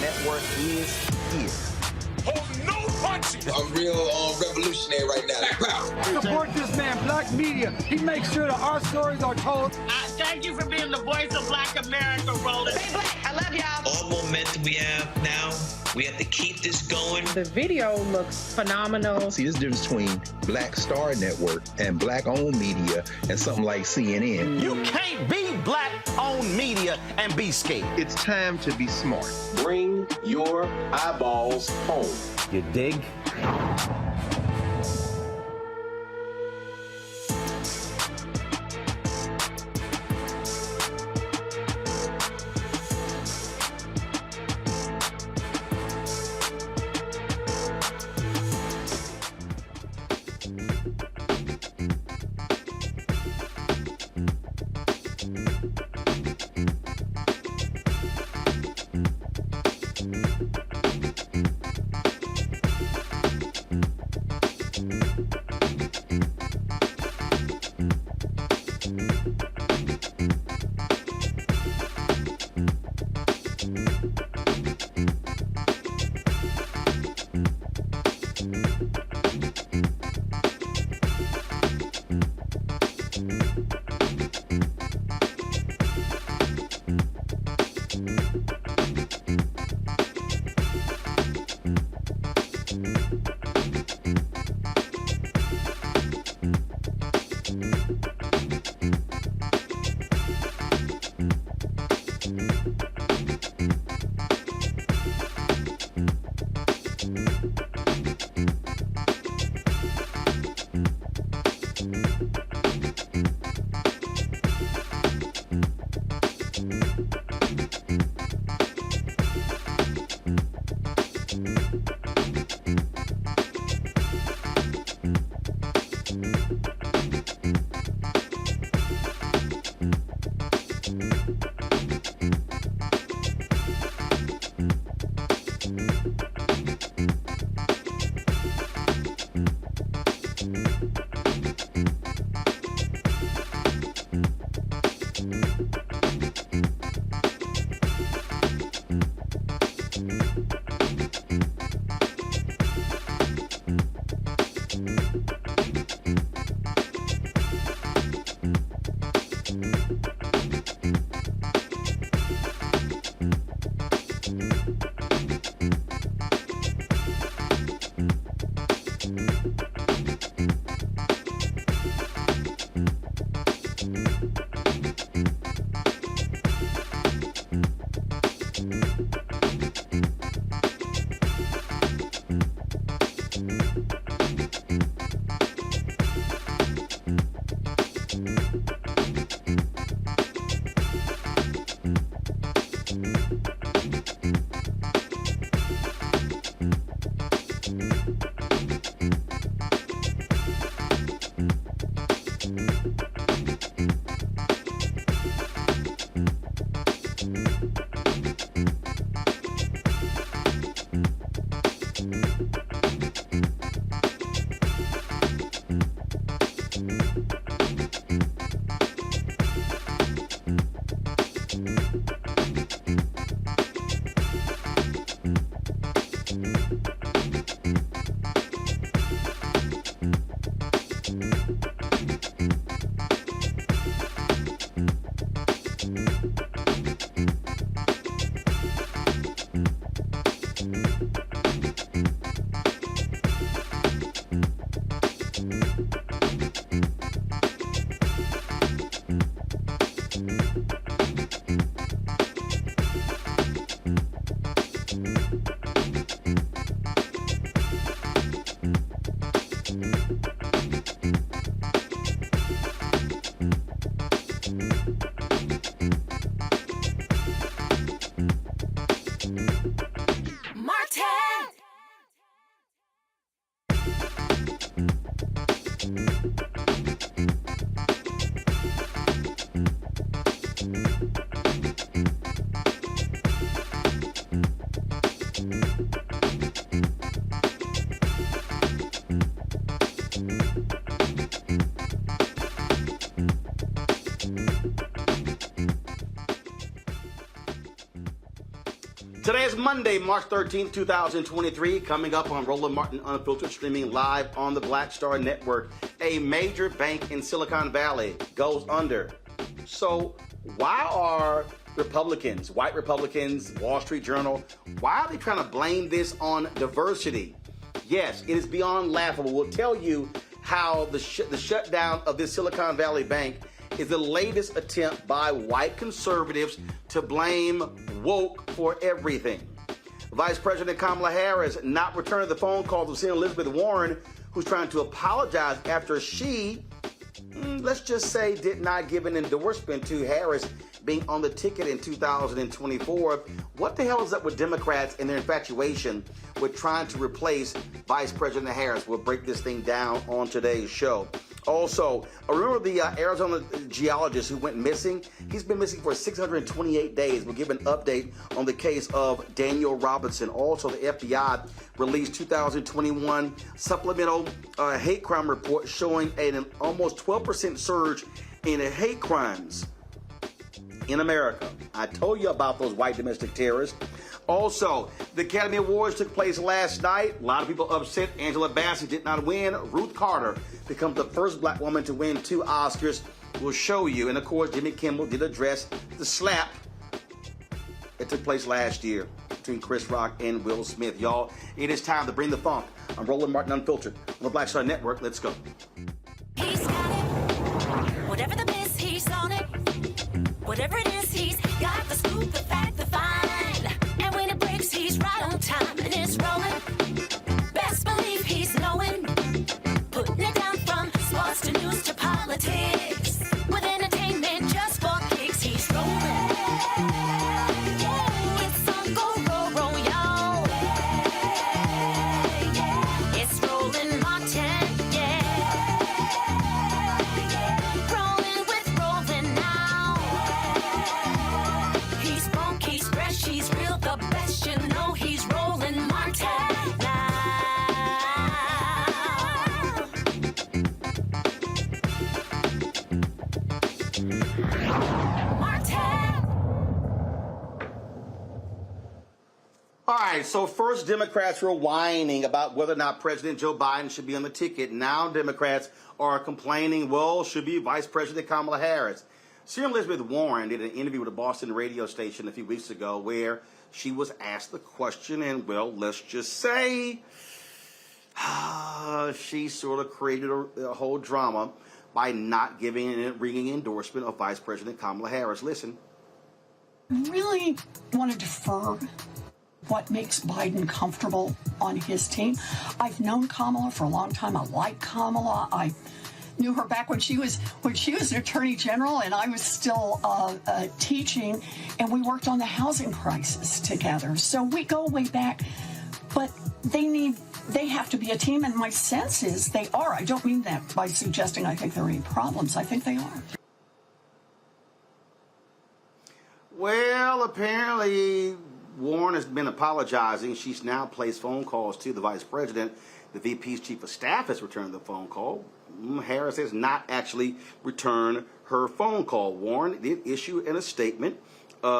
Network is here. Oh, no punches! I'm real revolutionary right now. Support this man, Black Media. He makes sure that our stories are told. Thank you for being the voice of Black America, Roland. Stay black. I love y'all. All momentum we have now, we have to keep this going. The video looks phenomenal. See, there's a difference between Black Star Network and Black-owned media and something like CNN. You can't be Black-owned media and be scared. It's time to be smart. Bring your eyeballs home. You dig? Today is Monday, March 13th, 2023. Coming up on Roland Martin Unfiltered, streaming live on the Black Star Network. A major bank in Silicon Valley goes under. So why are Republicans, white Republicans, Wall Street Journal, why are they trying to blame this on diversity? Yes, it is beyond laughable. We'll tell you how the shutdown of this Silicon Valley bank is the latest attempt by white conservatives to blame woke for everything. Vice President Kamala Harris not returning the phone calls of Senator Warren, who's trying to apologize after she, let's just say, did not give an endorsement to Harris being on the ticket in 2024. What the hell is up with Democrats and their infatuation with trying to replace Vice President Harris? We'll break this thing down on today's show. Also, remember the Arizona geologist who went missing? He's been missing for 628 days. We'll give an update on the case of Daniel Robinson. Also, the FBI released 2021 supplemental hate crime report showing an almost 12% surge in hate crimes in America. I told you about those white domestic terrorists. Also, the Academy Awards took place last night. A lot of people upset. Angela Bassett did not win. Ruth Carter becomes the first black woman to win 2 Oscars. We'll show you. And of course, Jimmy Kimmel did address the slap that took place last year between Chris Rock and Will Smith. Y'all, it is time to bring the funk. I'm Roland Martin Unfiltered on the Black Star Network. Let's go. He's got it. Whatever the miss, he's on it. Whatever it is, he's got the scoop, the fact, the find. And when it breaks, he's right on time and it's rolling. Best believe he's knowing. Putting it down from sports to news to politics. With entertainment just for kicks, he's rolling. It's on go, y'all. It's Roland Martin, rolling with Roland now. He's funk, he's fresh, he's real, the best, you know he's Roland Martin now. All right, so first Democrats were whining about whether or not President Joe Biden should be on the ticket. Now Democrats are complaining, well, should be Vice President Kamala Harris. Senator Elizabeth Warren did an interview with a Boston radio station a few weeks ago where she was asked the question, and, well, let's just say she sort of created a whole drama by not giving a ringing endorsement of Vice President Kamala Harris. Listen. Really want to defer what makes Biden comfortable on his team. I've known Kamala for a long time. I like Kamala. I knew her back when she was an attorney general and I was still teaching, and we worked on the housing crisis together. So we go way back, but they have to be a team, and my sense is they are. I don't mean that by suggesting I think there are any problems. I think they are. Well, apparently Warren has been apologizing. She's now placed phone calls to the vice president. The VP's chief of staff has returned the phone call. Harris has not actually returned her phone call. Warren did issue in a statement.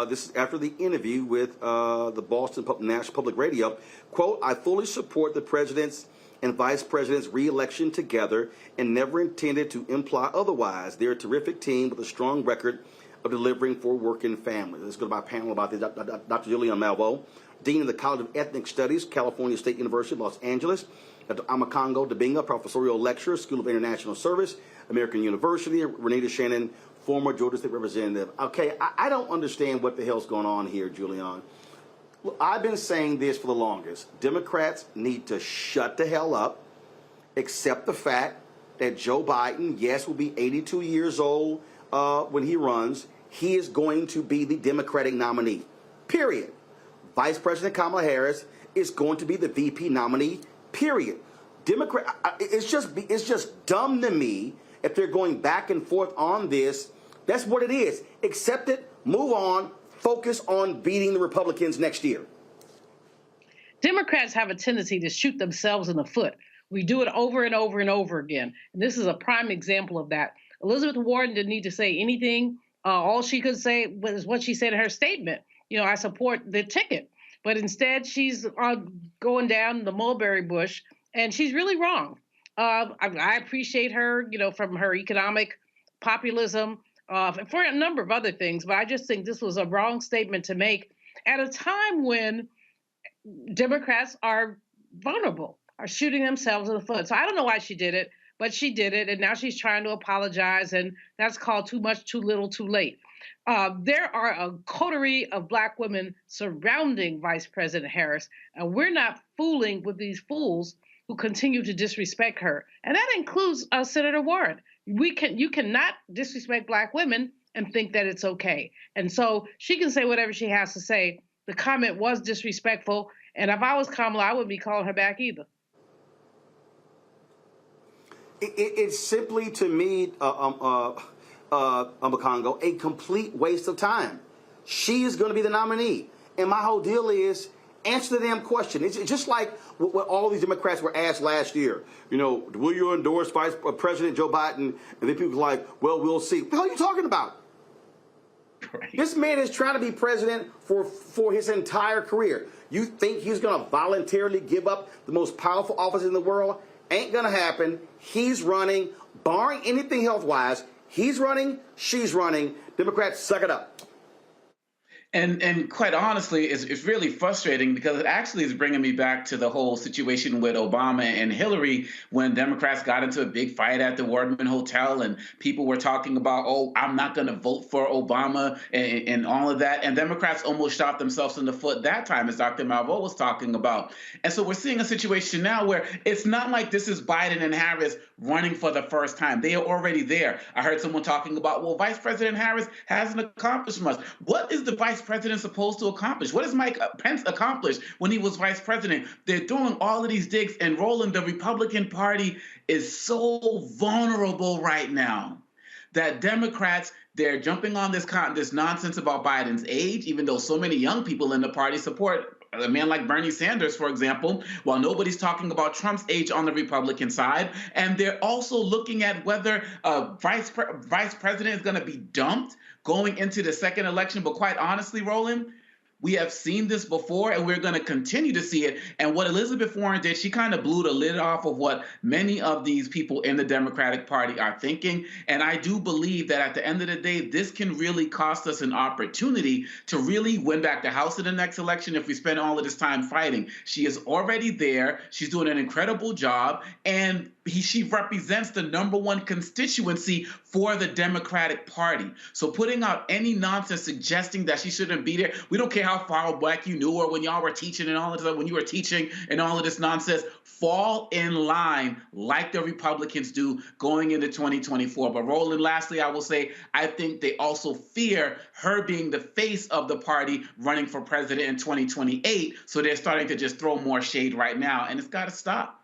This is after the interview with the Boston National Public Radio. Quote, I fully support the president's and vice president's re-election together and never intended to imply otherwise. They're a terrific team with a strong record of delivering for working families. Let's go to my panel about this. Dr. Julian Malvo, Dean of the College of Ethnic Studies, California State University, Los Angeles. Dr. Amakongo Dabinga, professorial lecturer, School of International Service, American University. Renita Shannon, former Georgia State Representative. Okay, I don't understand what the hell's going on here, Julian. Look, I've been saying this for the longest. Democrats need to shut the hell up, accept the fact that Joe Biden, yes, will be 82 years old when he runs. He is going to be the Democratic nominee, period. Vice President Kamala Harris is going to be the VP nominee, period. It's just dumb to me if they're going back and forth on this. That's what it is. Accept it, move on, focus on beating the Republicans next year. Democrats have a tendency to shoot themselves in the foot. We do it over and over and over again. And this is a prime example of that. Elizabeth Warren didn't need to say anything. All she could say was what she said in her statement. I support the ticket. But instead, she's going down the mulberry bush, and she's really wrong. I appreciate her, from her economic populism, for a number of other things. But I just think this was a wrong statement to make at a time when Democrats are vulnerable, are shooting themselves in the foot. So I don't know why she did it, but she did it. And now she's trying to apologize. And that's called too much, too little, too late. There are a coterie of Black women surrounding Vice President Harris, and we're not fooling with these fools who continue to disrespect her. And that includes Senator Warren. You cannot disrespect Black women and think that it's okay. And so she can say whatever she has to say. The comment was disrespectful, and if I was Kamala, I wouldn't be calling her back either. It's simply, to me, Congo, a complete waste of time. She is going to be the nominee. And my whole deal is, answer the damn question. It's just like what all these Democrats were asked last year. Will you endorse Vice President Joe Biden? And then people were like, well, we'll see. What the hell are you talking about? Right. This man is trying to be president for his entire career. You think he's going to voluntarily give up the most powerful office in the world? Ain't going to happen. He's running, barring anything health-wise. He's running, she's running. Democrats, suck it up. And quite honestly, it's really frustrating because it actually is bringing me back to the whole situation with Obama and Hillary when Democrats got into a big fight at the Wardman Hotel and people were talking about, oh, I'm not going to vote for Obama and all of that. And Democrats almost shot themselves in the foot that time, as Dr. Malveaux was talking about. And so we're seeing a situation now where it's not like this is Biden and Harris running for the first time. They are already there. I heard someone talking about, well, Vice President Harris hasn't accomplished much. What is the Vice President supposed to accomplish? What does Mike Pence accomplish when he was Vice President? They're doing all of these digs, and Roland, the Republican Party is so vulnerable right now that Democrats, they're jumping on this nonsense about Biden's age, even though so many young people in the party support a man like Bernie Sanders, for example, while nobody's talking about Trump's age on the Republican side. And they're also looking at whether vice president is going to be dumped going into the second election. But quite honestly, Roland, we have seen this before, and we're going to continue to see it. And what Elizabeth Warren did, she kind of blew the lid off of what many of these people in the Democratic Party are thinking. And I do believe that at the end of the day, this can really cost us an opportunity to really win back the House in the next election if we spend all of this time fighting. She is already there. She's doing an incredible job. And she represents the #1 constituency for the Democratic Party. So putting out any nonsense suggesting that she shouldn't be there, we don't care how far back you knew her when y'all were teaching and all of this, when you were teaching and all of this nonsense, fall in line like the Republicans do going into 2024. But Roland, lastly, I will say, I think they also fear her being the face of the party running for president in 2028. So they're starting to just throw more shade right now, and it's got to stop.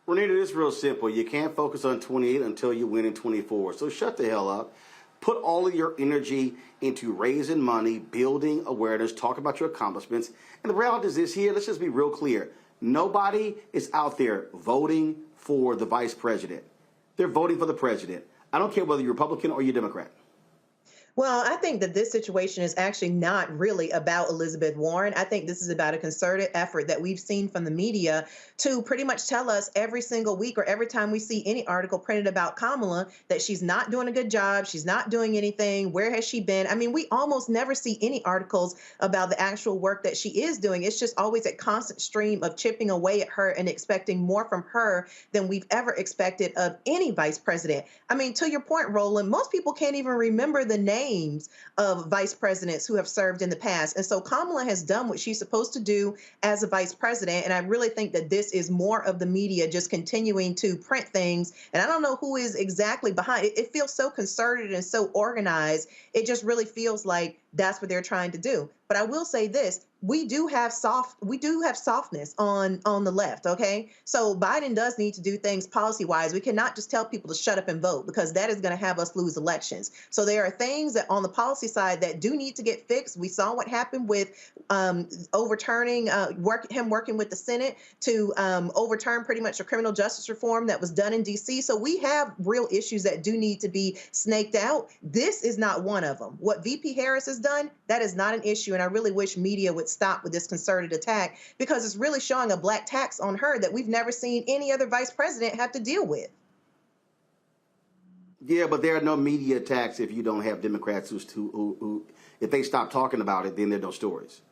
Renita, it's real simple. You can't focus on 28 until you win in 24. So shut the hell up. Put all of your energy into raising money, building awareness, talk about your accomplishments. And the reality is this here, let's just be real clear. Nobody is out there voting for the vice president. They're voting for the president. I don't care whether you're Republican or you're Democrat. Well, I think that this situation is actually not really about Elizabeth Warren. I think this is about a concerted effort that we've seen from the media to pretty much tell us every single week or every time we see any article printed about Kamala that she's not doing a good job, she's not doing anything, where has she been? I mean, we almost never see any articles about the actual work that she is doing. It's just always a constant stream of chipping away at her and expecting more from her than we've ever expected of any vice president. I mean, to your point, Roland, most people can't even remember the names of vice presidents who have served in the past. And so Kamala has done what she's supposed to do as a vice president. And I really think that this is more of the media just continuing to print things. And I don't know who is exactly behind it. It feels so concerted and so organized. It just really feels like that's what they're trying to do. But I will say this, we do have softness on the left, okay? So Biden does need to do things policy-wise. We cannot just tell people to shut up and vote, because that is going to have us lose elections. So there are things that on the policy side that do need to get fixed. We saw what happened with overturning, him working with the Senate to overturn pretty much a criminal justice reform that was done in D.C. So we have real issues that do need to be snaked out. This is not one of them. What VP Harris has done, that is not an issue. And I really wish media would stop with this concerted attack, because it's really showing a black tax on her that we've never seen any other vice president have to deal with. Yeah, but there are no media attacks if you don't have Democrats who if they stop talking about it, then there are no stories.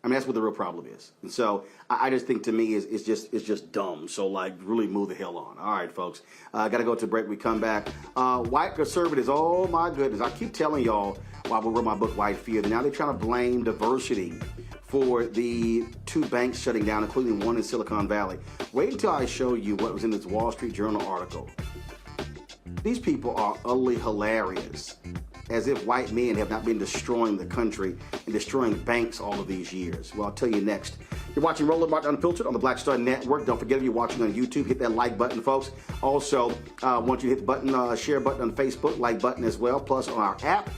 I mean, that's what the real problem is. And so I just think, to me, it's just dumb. So, like, really move the hell on. All right, folks. Got to go to a break. We come back. White conservatives, oh, my goodness. I keep telling y'all while we read my book, White Fear, that now they're trying to blame diversity for the 2 banks shutting down, including one in Silicon Valley. Wait until I show you what was in this Wall Street Journal article. These people are utterly hilarious, as if white men have not been destroying the country and destroying banks all of these years. Well, I'll tell you next. You're watching Roland Martin Unfiltered on the Black Star Network. Don't forget, if you're watching on YouTube, hit that like button, folks. Also, once you hit the button, share button on Facebook, like button as well. Plus, on our app.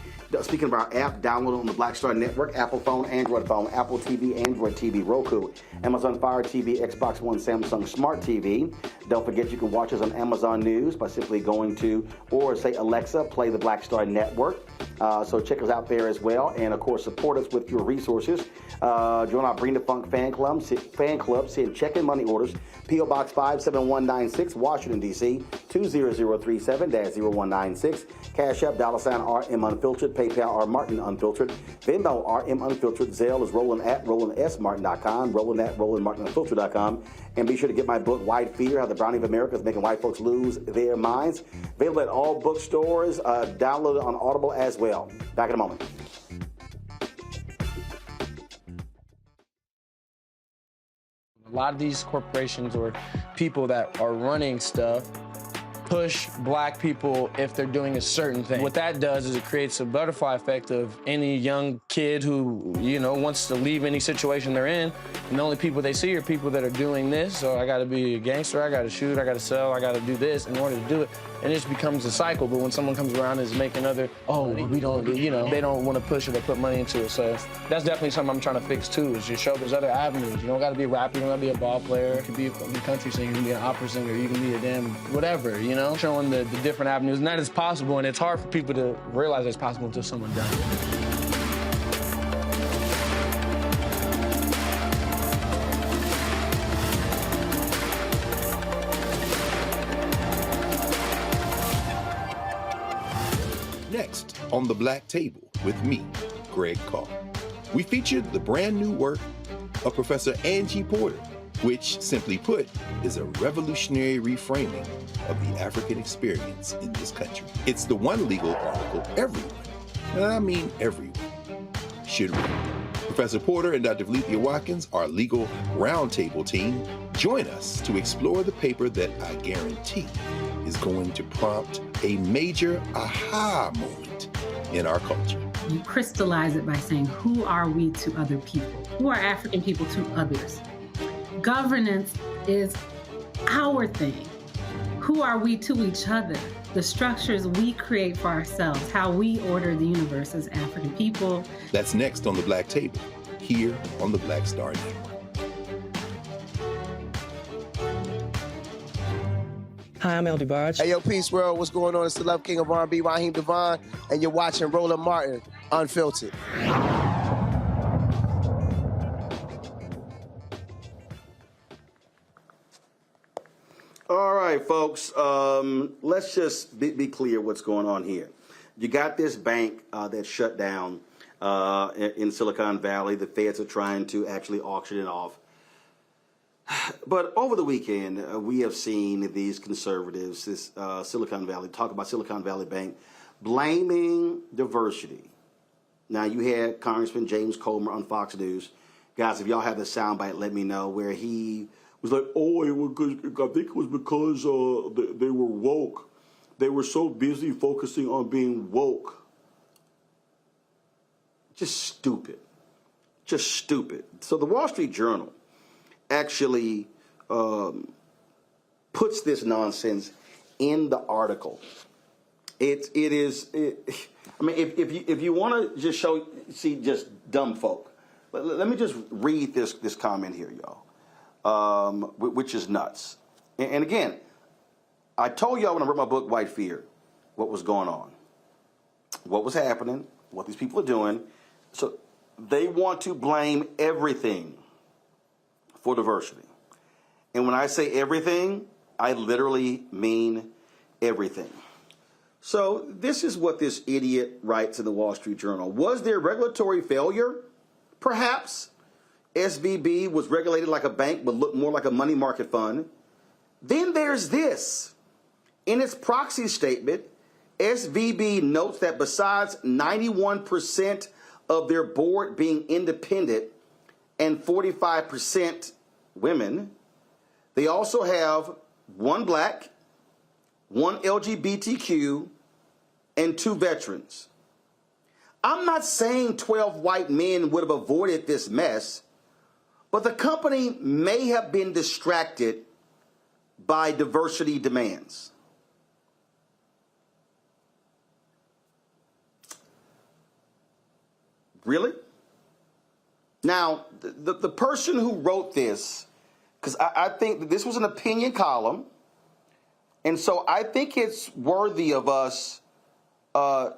Speaking of our app, download it on the Black Star Network, Apple phone, Android phone, Apple TV, Android TV, Roku, Amazon Fire TV, Xbox One, Samsung Smart TV. Don't forget, you can watch us on Amazon News by simply going to, or say, Alexa, play the Black Star Network. So check us out there as well. And, of course, support us with your resources. Join our Bring the Funk fan club, send check-in money orders, P.O. Box 57196, Washington, D.C., 20037-0196. Cash App, $RM Unfiltered, PayPal, R Martin Unfiltered, Venmo, RM Unfiltered, Zelle is Roland at RolandSMartin.com, Roland at RolandMartinUnfiltered.com. And be sure to get my book, White Fear, How the Browning of America is Making White Folks Lose Their Minds. Available at all bookstores, download it on Audible as well. Back in a moment. A lot of these corporations or people that are running stuff push black people if they're doing a certain thing. What that does is it creates a butterfly effect of any young kid who, wants to leave any situation they're in, and the only people they see are people that are doing this. So I gotta be a gangster, I gotta shoot, I gotta sell, I gotta do this in order to do it. And it just becomes a cycle. But when someone comes around and is making we don't, they don't want to push it or put money into it. So that's definitely something I'm trying to fix too, is just show there's other avenues. You don't gotta be a rapper, you don't gotta be a ball player, you can be a country singer, you can be an opera singer, you can be a damn whatever, showing the different avenues. And that is possible, and it's hard for people to realize it's possible until someone does it. Next on The Black Table with me, Greg Carr, we featured the brand new work of Professor Angie Porter, which, simply put, is a revolutionary reframing of the African experience in this country. It's the one legal article everyone, and I mean everyone, should read. Professor Porter and Dr. Valencia Watkins, our legal roundtable team, join us to explore the paper that I guarantee is going to prompt a major aha moment in our culture. You crystallize it by saying, who are we to other people? Who are African people to others? Governance is our thing. Who are we to each other? The structures we create for ourselves, how we order the universe as African people. That's next on The Black Table, here on the Black Star Network. Hi, I'm El DeBarge. Hey, yo, Peace World. What's going on? It's the Love King of R&B, Raheem Devon, and you're watching Roland Martin Unfiltered. All right, folks, let's just be clear what's going on here. You got this bank that shut down in Silicon Valley. The feds are trying to actually auction it off. But over the weekend, we have seen these conservatives, this Silicon Valley, talk about Silicon Valley Bank, blaming diversity. Now, you had Congressman James Comer on Fox News. Guys, if y'all have the soundbite, let me know, where he was like, I think it was because they were woke. They were so busy focusing on being woke. Just stupid. Just stupid. So the Wall Street Journal actually puts this nonsense in the article. I mean, if you want to just see just dumb folk, let me just read this comment here, y'all, which is nuts. And again, I told y'all when I wrote my book, White Fear, what was going on, what was happening, what these people are doing. So they want to blame everything for diversity. And when I say everything, I literally mean everything. So this is what this idiot writes in the Wall Street Journal. Was there regulatory failure? Perhaps. SVB was regulated like a bank but looked more like a money market fund. Then there's this. In its proxy statement, SVB notes that besides 91% of their board being independent and 45% women, they also have 1 black, 1 LGBTQ, and 2 veterans. I'm not saying 12 white men would have avoided this mess, but the company may have been distracted by diversity demands. Really? Now, the person who wrote this, because I think that this was an opinion column, and so I think it's worthy of us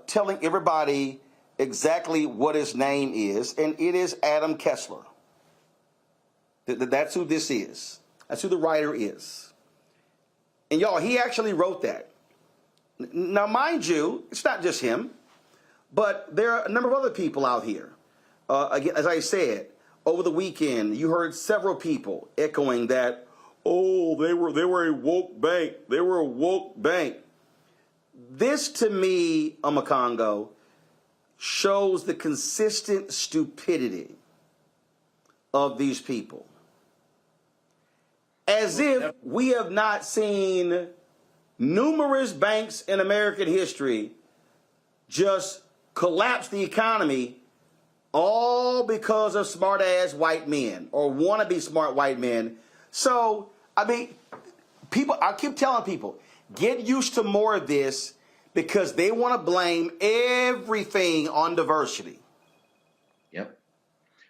telling everybody exactly what his name is, and it is Adam Kessler. That's who this is. That's who the writer is. And y'all, he actually wrote that. Now, mind you, it's not just him, but there are a number of other people out here. Again, as I said, over the weekend, you heard several people echoing that, oh, they were a woke bank. They were a woke bank. This, to me, Amakongo, shows the consistent stupidity of these people. As if we have not seen numerous banks in American history just collapse the economy all because of smart-ass white men or wannabe smart white men. So, I mean, I keep telling people, get used to more of this because they want to blame everything on diversity. Yep.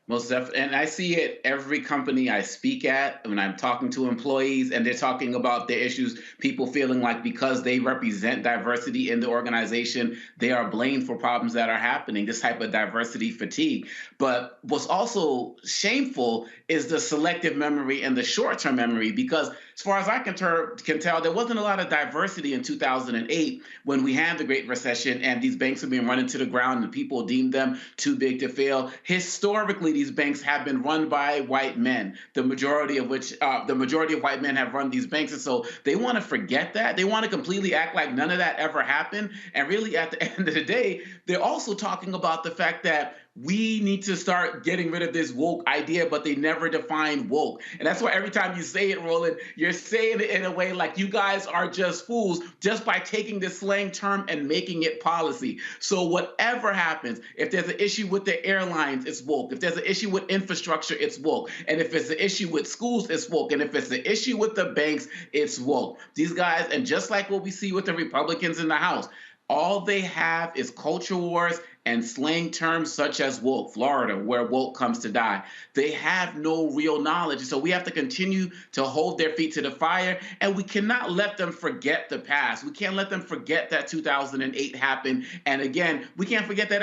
Most definitely. And I see it every company I speak at when I'm talking to employees and they're talking about the issues, people feeling like because they represent diversity in the organization, they are blamed for problems that are happening, this type of diversity fatigue. But what's also shameful is the selective memory and the short-term memory, because as far as I can tell, there wasn't a lot of diversity in 2008 when we had the Great Recession and these banks were being run into the ground and people deemed them too big to fail. Historically, these banks have been run by white men, the majority of white men have run these banks. And so they want to forget that. They want to completely act like none of that ever happened. And really, at the end of the day, they're also talking about the fact that we need to start getting rid of this woke idea, but they never define woke. And that's why every time you say it, Roland, you're saying it in a way like you guys are just fools just by taking this slang term and making it policy. So whatever happens, if there's an issue with the airlines, it's woke. If there's an issue with infrastructure, it's woke. And if it's an issue with schools, it's woke. And if it's an issue with the banks, it's woke. These guys, and just like what we see with the Republicans in the House, all they have is culture wars and slang terms such as woke, Florida, where woke comes to die. They have no real knowledge. So we have to continue to hold their feet to the fire, and we cannot let them forget the past. We can't let them forget that 2008 happened. And again, we can't forget that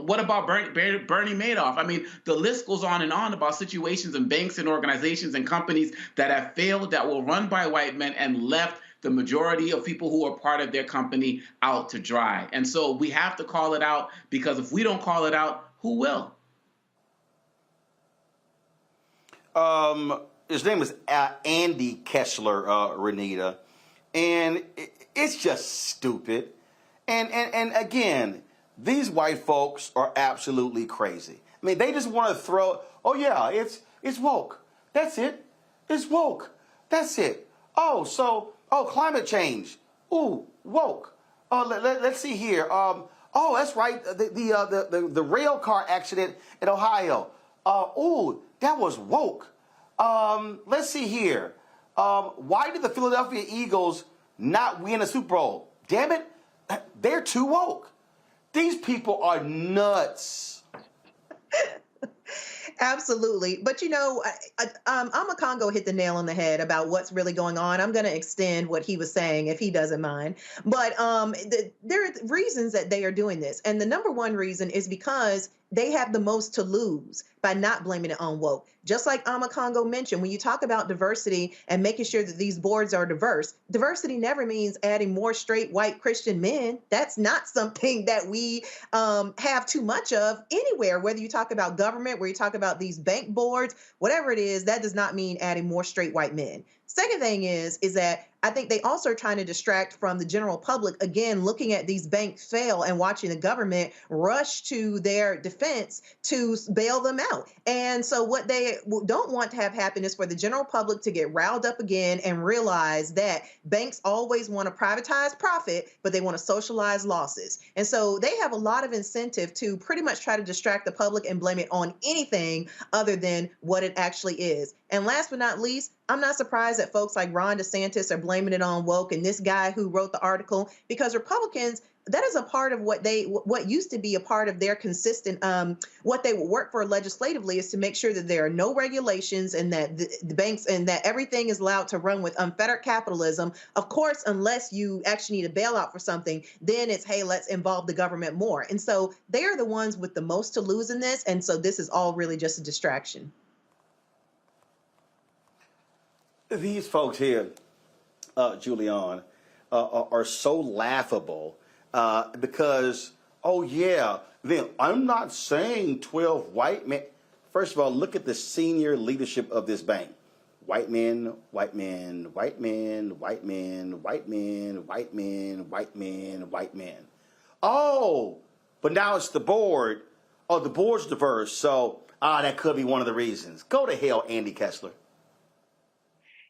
what about Bernie Madoff? I mean, the list goes on and on about situations in banks and organizations and companies that have failed, that were run by white men and left the majority of people who are part of their company out to dry. And so we have to call it out, because if we don't call it out, who will? His name is Andy Kessler, Renita, and it's just stupid. And again, these white folks are absolutely crazy. I mean, they just want to throw, oh yeah, it's woke. That's it. It's woke. That's it. Oh, climate change. Ooh, woke. Let's see here. Oh, that's right. The rail car accident in Ohio. Oh, that was woke. Let's see here. Why did the Philadelphia Eagles not win a Super Bowl? Damn it, they're too woke. These people are nuts. Absolutely. But Amakongo hit the nail on the head about what's really going on. I'm going to extend what he was saying if he doesn't mind. But there are reasons that they are doing this. And the number one reason is because they have the most to lose by not blaming it on woke. Just like Amakongo mentioned, when you talk about diversity and making sure that these boards are diverse, diversity never means adding more straight white Christian men. That's not something that we have too much of anywhere, whether you talk about government, where you talk about these bank boards, whatever it is, that does not mean adding more straight white men. Second thing is that I think they also are trying to distract from the general public, again, looking at these banks fail and watching the government rush to their defense to bail them out. And so what they don't want to have happen is for the general public to get riled up again and realize that banks always want to privatize profit, but they want to socialize losses. And so they have a lot of incentive to pretty much try to distract the public and blame it on anything other than what it actually is. And last but not least, I'm not surprised that folks like Ron DeSantis are blaming it on woke and this guy who wrote the article, because Republicans, that is a part of what used to be a part of their consistent, what they would work for legislatively is to make sure that there are no regulations and that the banks and that everything is allowed to run with unfettered capitalism. Of course, unless you actually need a bailout for something, then it's, hey, let's involve the government more. And so they are the ones with the most to lose in this. And so this is all really just a distraction. These folks here, Julian, are so laughable because, oh yeah, then I'm not saying 12 white men. First of all, look at the senior leadership of this bank. White men, white men, white men, white men, white men, white men, white men, white men. Oh, but now it's the board. Oh, the board's diverse, so that could be one of the reasons. Go to hell, Andy Kessler.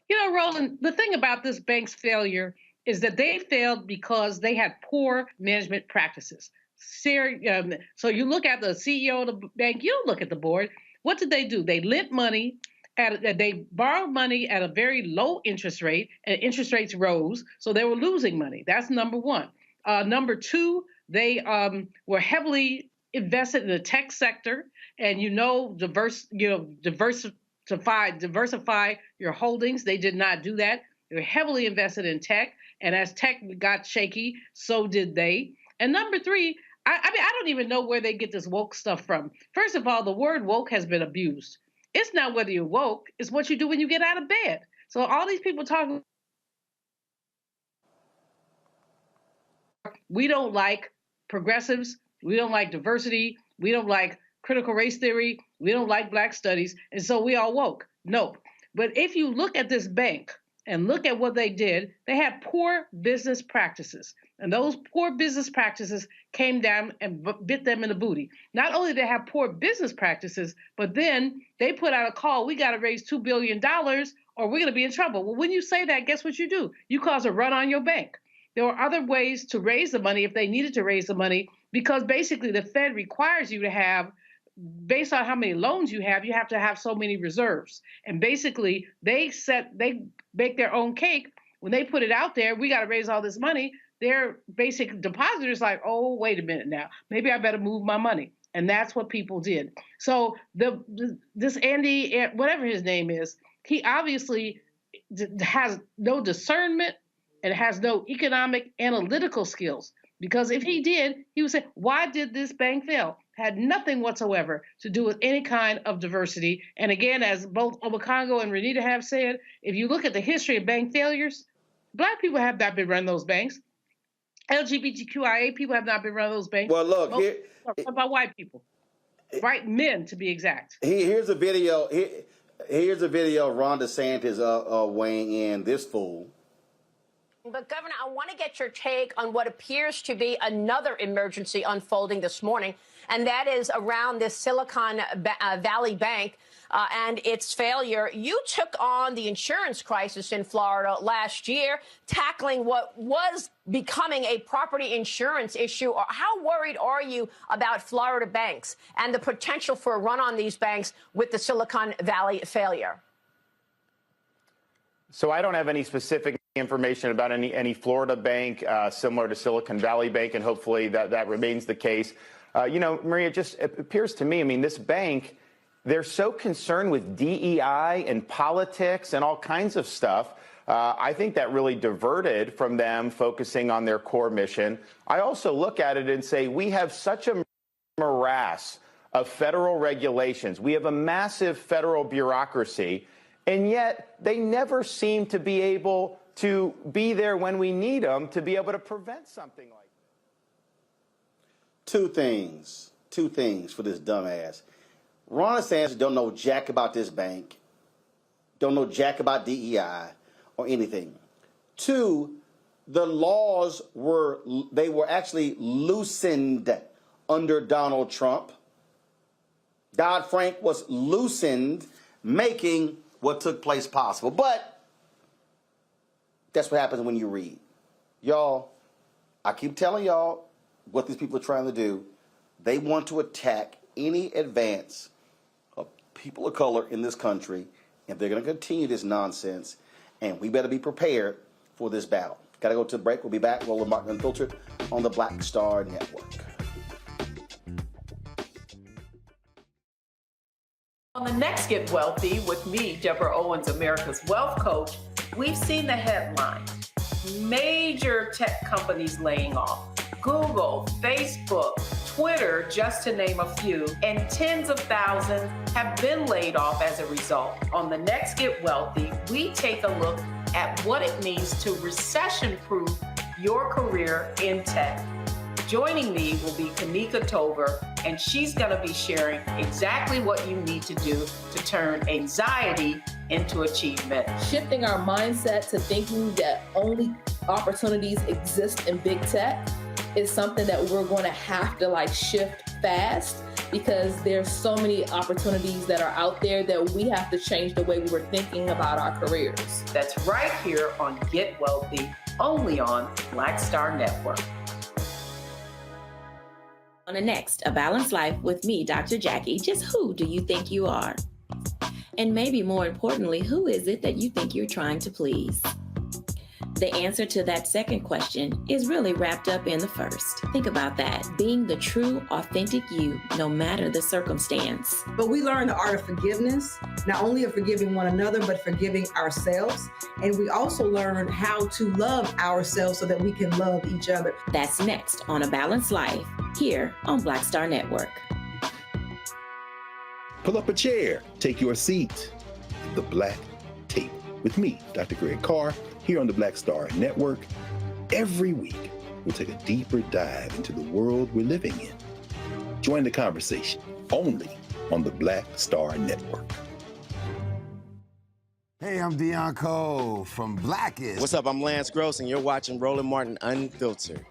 You know, Roland, the thing about this bank's failure is that they failed because they had poor management practices. So you look at the CEO of the bank, you don't look at the board. What did they do? They lent money, they borrowed money at a very low interest rate, and interest rates rose, so they were losing money. That's number one. Number two, they were heavily invested in the tech sector, and diversify your holdings. They did not do that. They were heavily invested in tech, and as tech got shaky, so did they. And number three, I don't even know where they get this woke stuff from. First of all, the word woke has been abused. It's not whether you're woke, it's what you do when you get out of bed. So all these people talking, we don't like progressives, we don't like diversity, we don't like critical race theory, we don't like black studies, and so we all woke. No. But if you look at this bank and look at what they did, they had poor business practices. And those poor business practices came down and bit them in the booty. Not only did they have poor business practices, but then they put out a call, we got to raise $2 billion or we're going to be in trouble. Well, when you say that, guess what you do? You cause a run on your bank. There were other ways to raise the money if they needed to raise the money, because basically the Fed requires you to have, based on how many loans you have to have so many reserves. And basically they bake their own cake. When they put it out there, we got to raise all this money. Their basic depositors like, oh, wait a minute now, maybe I better move my money. And that's what people did. So this Andy, whatever his name is, he obviously has no discernment and has no economic analytical skills. Because if he did, he would say, why did this bank fail? Had nothing whatsoever to do with any kind of diversity. And again, as both Obakongo and Renita have said, if you look at the history of bank failures, black people have not been running those banks. LGBTQIA people have not been running those banks. Well, look, here, about white people, white men to be exact. Here's a video. Here's a video of Ron DeSantis weighing in this fool. But, Governor, I want to get your take on what appears to be another emergency unfolding this morning, and that is around this Silicon Valley Bank and its failure. You took on the insurance crisis in Florida last year, tackling what was becoming a property insurance issue. How worried are you about Florida banks and the potential for a run on these banks with the Silicon Valley failure? So I don't have any specific information about any Florida bank similar to Silicon Valley Bank, and hopefully that remains the case. You know, Maria, it appears to me, I mean, this bank, they're so concerned with DEI and politics and all kinds of stuff. I think that really diverted from them focusing on their core mission. I also look at it and say, we have such a morass of federal regulations. We have a massive federal bureaucracy, and yet they never seem to be able to be there when we need them to be able to prevent something like that. Two things for this dumbass. Ron DeSantis don't know jack about this bank, don't know jack about DEI or anything. Two, the laws were actually loosened under Donald Trump. Dodd-Frank was loosened, making what took place possible. But that's what happens when you read. Y'all, I keep telling y'all what these people are trying to do. They want to attack any advance of people of color in this country, and they're going to continue this nonsense, and we better be prepared for this battle. Got to go to the break. We'll be back. Roland Martin Unfiltered on the Black Star Network. On the next Get Wealthy with me, Deborah Owens, America's Wealth Coach, we've seen the headline. Major tech companies laying off. Google, Facebook, Twitter, just to name a few, and tens of thousands have been laid off as a result. On the next Get Wealthy, we take a look at what it means to recession-proof your career in tech. Joining me will be Kanika Tover, and she's going to be sharing exactly what you need to do to turn anxiety into achievement. Shifting our mindset to thinking that only opportunities exist in big tech is something that we're going to have to shift fast, because there's so many opportunities that are out there that we have to change the way we were thinking about our careers. That's right here on Get Wealthy, only on Black Star Network. On the next, A Balanced Life with me, Dr. Jackie, just who do you think you are? And maybe more importantly, who is it that you think you're trying to please? The answer to that second question is really wrapped up in the first. Think about that, being the true, authentic you, no matter the circumstance. But we learn the art of forgiveness, not only of forgiving one another, but forgiving ourselves. And we also learn how to love ourselves so that we can love each other. That's next on A Balanced Life, here on Black Star Network. Pull up a chair, take your seat. The Black Table with me, Dr. Greg Carr, here on the Black Star Network. Every week, we'll take a deeper dive into the world we're living in. Join the conversation only on the Black Star Network. Hey, I'm Deion Cole from Blackest. What's up? I'm Lance Gross, and you're watching Roland Martin Unfiltered.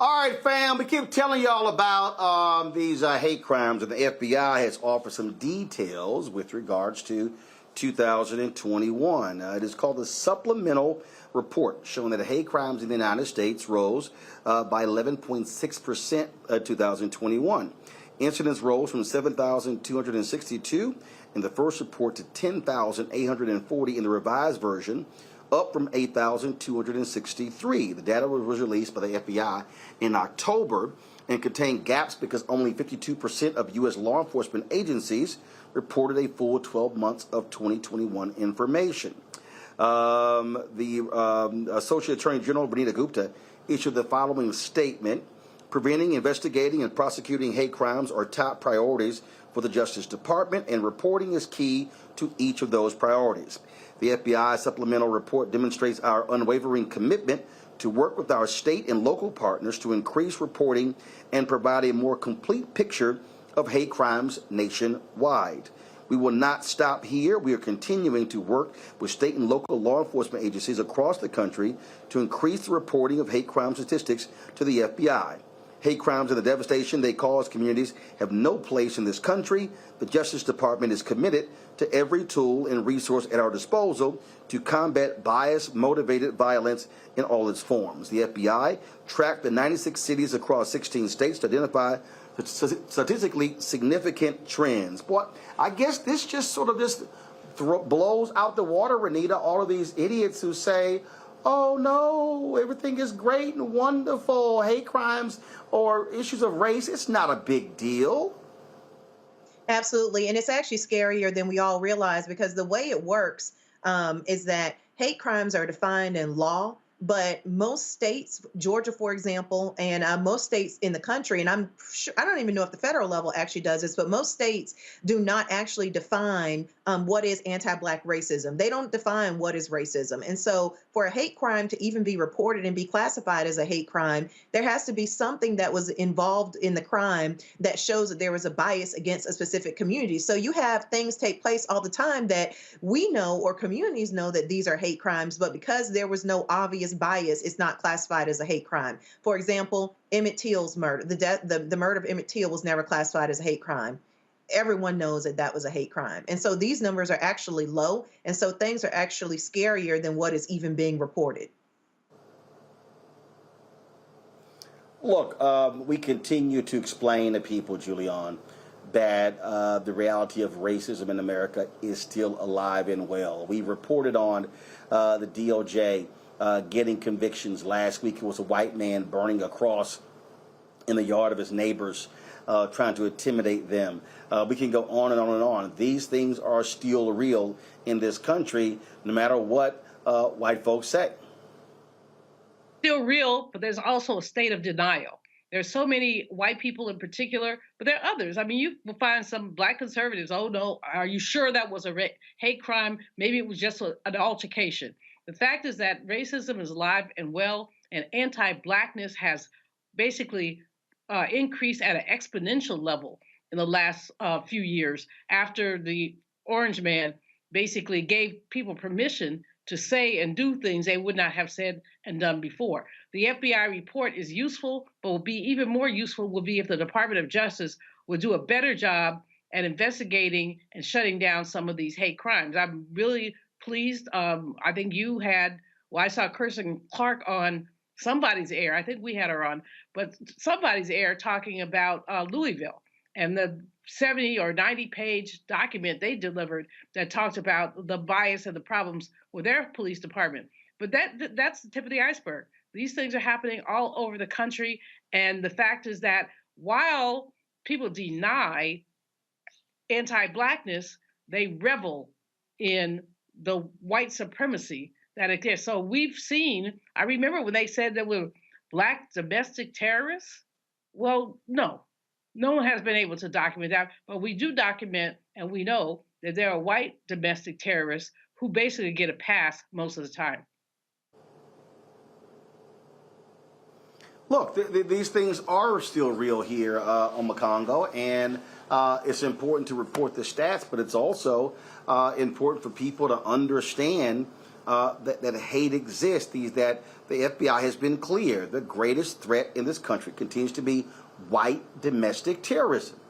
All right, fam, we keep telling y'all about these hate crimes, and the FBI has offered some details with regards to 2021. It is called the Supplemental Report, showing that hate crimes in the United States rose by 11.6% in 2021. Incidents rose from 7,262 in the first report to 10,840 in the revised version, up from 8,263. The data was released by the FBI in October and contained gaps because only 52% of U.S. law enforcement agencies reported a full 12 months of 2021 information. The Associate Attorney General, Benita Gupta, issued the following statement: preventing, investigating, and prosecuting hate crimes are top priorities for the Justice Department, and reporting is key to each of those priorities. The FBI supplemental report demonstrates our unwavering commitment to work with our state and local partners to increase reporting and provide a more complete picture of hate crimes nationwide. We will not stop here. We are continuing to work with state and local law enforcement agencies across the country to increase the reporting of hate crime statistics to the FBI. Hate crimes and the devastation they cause communities have no place in this country. The Justice Department is committed to every tool and resource at our disposal to combat bias-motivated violence in all its forms. The FBI tracked the 96 cities across 16 states to identify statistically significant trends. Boy, I guess this just sort of just blows out the water, Renita, all of these idiots who say, oh no, everything is great and wonderful, hate crimes or issues of race, it's not a big deal. Absolutely, and it's actually scarier than we all realize, because the way it works is that hate crimes are defined in law, but most states, Georgia, for example, and most states in the country, and I'm sure, I don't even know if the federal level actually does this, but most states do not actually define what is anti-Black racism. They don't define what is racism. And so for a hate crime to even be reported and be classified as a hate crime, there has to be something that was involved in the crime that shows that there was a bias against a specific community. So you have things take place all the time that we know, or communities know, that these are hate crimes, but because there was no obvious bias, it's not classified as a hate crime. For example, Emmett Till's murder, the murder of Emmett Till was never classified as a hate crime. Everyone knows that that was a hate crime. And so these numbers are actually low. And so things are actually scarier than what is even being reported. Look, we continue to explain to people, Julian, that the reality of racism in America is still alive and well. We reported on the DOJ getting convictions. Last week, it was a white man burning a cross in the yard of his neighbors, trying to intimidate them. We can go on and on and on. These things are still real in this country, no matter what white folks say. Still real, but there's also a state of denial. There's so many white people in particular, but there are others. I mean, you will find some Black conservatives, oh no, are you sure that was a hate crime? Maybe it was just an altercation. The fact is that racism is alive and well, and anti-Blackness has basically increased at an exponential level in the last few years, after the Orange Man basically gave people permission to say and do things they would not have said and done before. The FBI report is useful, but will be even more useful will be if the Department of Justice would do a better job at investigating and shutting down some of these hate crimes. I'm really pleased. I think you had, well, I saw Kirsten Clark on somebody's air. I think we had her on, but somebody's air talking about Louisville and the 70 or 90-page document they delivered that talks about the bias and the problems with their police department. But that's the tip of the iceberg. These things are happening all over the country. And the fact is that while people deny anti-Blackness, they revel in the white supremacy that exists. So we've seen, I remember when they said there were Black domestic terrorists. Well, no one has been able to document that, but we do document, and we know that there are white domestic terrorists who basically get a pass most of the time. Look, these things are still real here on Macongo, and it's important to report the stats, but it's also important for people to understand that hate exists, that the FBI has been clear. The greatest threat in this country continues to be white domestic terrorism.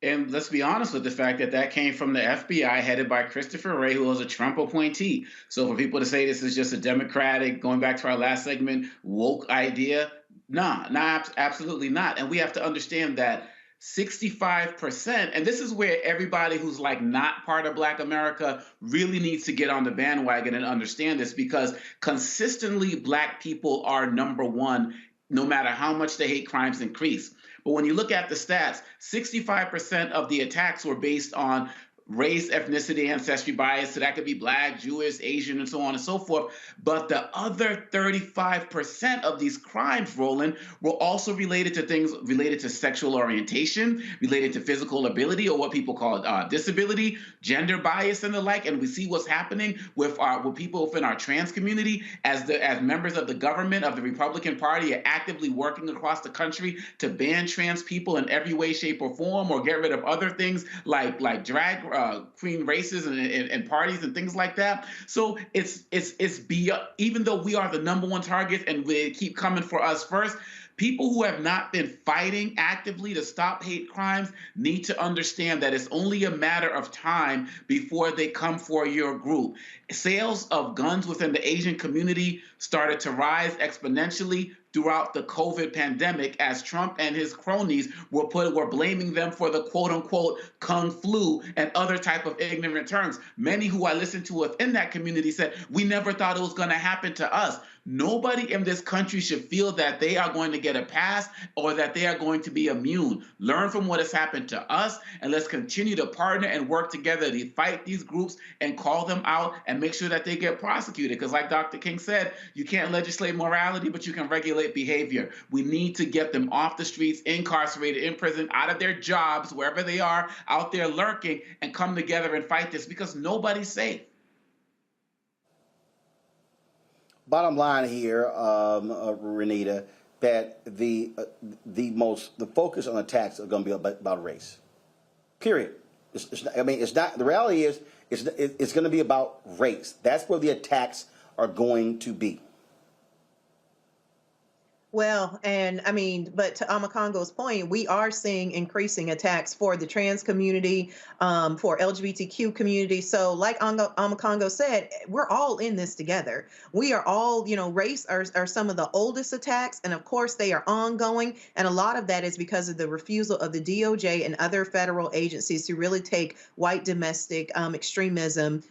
And let's be honest with the fact that came from the FBI headed by Christopher Wray, who was a Trump appointee. So for people to say this is just a Democratic, going back to our last segment, woke idea, absolutely not. And we have to understand that 65%, and this is where everybody who's like not part of Black America really needs to get on the bandwagon and understand this, because consistently Black people are number one, no matter how much the hate crimes increase. But when you look at the stats, 65% of the attacks were based on race, ethnicity, ancestry bias. So that could be Black, Jewish, Asian, and so on and so forth. But the other 35% of these crimes, Roland, were also related to things related to sexual orientation, related to physical ability, or what people call disability, gender bias, and the like. And we see what's happening with people within our trans community as members of the government of the Republican Party are actively working across the country to ban trans people in every way, shape, or form, or get rid of other things like drag queen races and parties and things like that. So it's beyond, even though we are the #1 target and they keep coming for us first, people who have not been fighting actively to stop hate crimes need to understand that it's only a matter of time before they come for your group. Sales of guns within the Asian community started to rise exponentially throughout the COVID pandemic as Trump and his cronies were blaming them for the quote-unquote Kung flu and other type of ignorant terms. Many who I listened to within that community said, we never thought it was going to happen to us. Nobody in this country should feel that they are going to get a pass or that they are going to be immune. Learn from what has happened to us, and let's continue to partner and work together to fight these groups and call them out and make sure that they get prosecuted. Because like Dr. King said, you can't legislate morality, but you can regulate behavior. We need to get them off the streets, incarcerated, in prison, out of their jobs, wherever they are, out there lurking, and come together and fight this because nobody's safe. Bottom line here, Renita, that the focus on attacks are going to be about race. Period. It's not. The reality is, it's going to be about race. That's where the attacks are going to be. Well, and I mean, but to Amakongo's point, we are seeing increasing attacks for the trans community, for LGBTQ community. So like Amakongo said, we're all in this together. We are all, race are some of the oldest attacks. And of course, they are ongoing. And a lot of that is because of the refusal of the DOJ and other federal agencies to really take white domestic extremism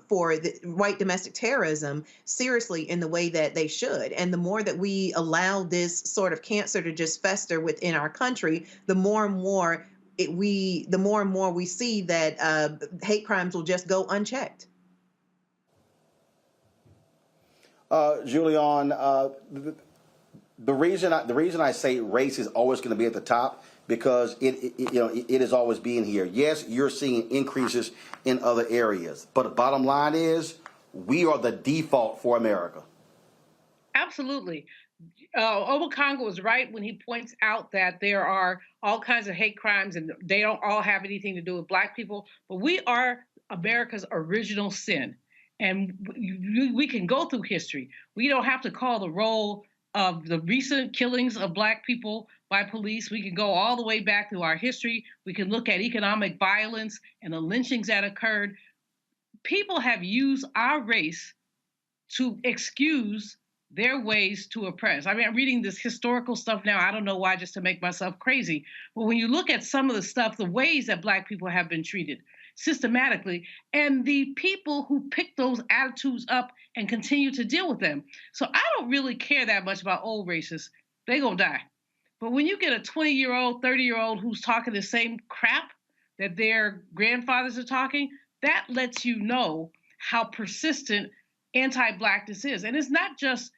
for the white domestic terrorism seriously in the way that they should. And the more that we allow this sort of cancer to just fester within our country, the more and more we see that hate crimes will just go unchecked. Julian, the reason I say race is always going to be at the top, because it is always being here. Yes, you're seeing increases in other areas, but the bottom line is we are the default for America. Absolutely. Obakongo was right when he points out that there are all kinds of hate crimes and they don't all have anything to do with Black people, but we are America's original sin. And we can go through history. We don't have to call the roll of the recent killings of Black people by police. We can go all the way back through our history. We can look at economic violence and the lynchings that occurred. People have used our race to excuse their ways to oppress. I mean, I'm reading this historical stuff now. I don't know why, just to make myself crazy. But when you look at some of the stuff, the ways that Black people have been treated systematically, and the people who pick those attitudes up and continue to deal with them. So I don't really care that much about old racists. They're going to die. But when you get a 20-year-old, 30-year-old who's talking the same crap that their grandfathers are talking, that lets you know how persistent anti-Blackness is. And it's not just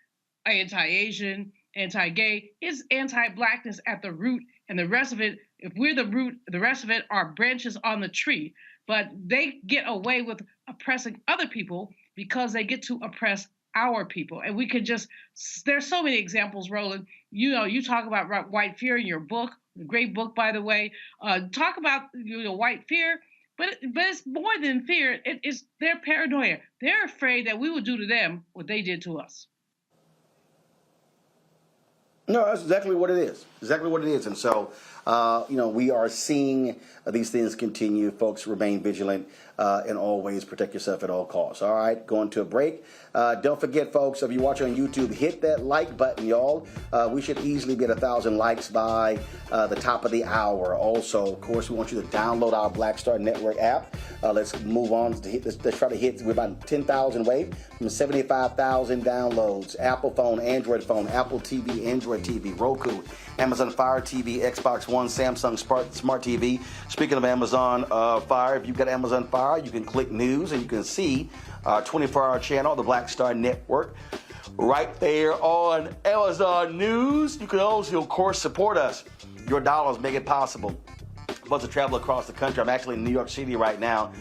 anti-Asian, anti-gay, it's anti-Blackness at the root, and the rest of it, if we're the root, the rest of it are branches on the tree. But they get away with oppressing other people because they get to oppress our people. And we could just, there's so many examples, Roland. You talk about white fear in your book, a great book, by the way. Talk about white fear, but it's more than fear. It's their paranoia. They're afraid that we will do to them what they did to us. No, that's exactly what it is. Exactly what it is. And so, we are seeing these things continue. Folks, remain vigilant and always protect yourself at all costs. All right, going to a break. Don't forget, folks, if you're watching on YouTube, hit that like button, y'all. We should easily get 1,000 likes by the top of the hour. Also, of course, we want you to download our Black Star Network app. Let's move on to hit. Let's try to hit. We're about 10,000 away from 75,000 downloads. Apple phone, Android phone, Apple TV, Android TV, Roku, Amazon Fire TV, Xbox One, Samsung Smart TV. Speaking of Amazon Fire, if you've got Amazon Fire, you can click news and you can see our 24-hour channel, the Black Star Network, right there on Amazon News. You can also, of course, support us. Your dollars make it possible for us to travel across the country. I'm actually in New York City right now,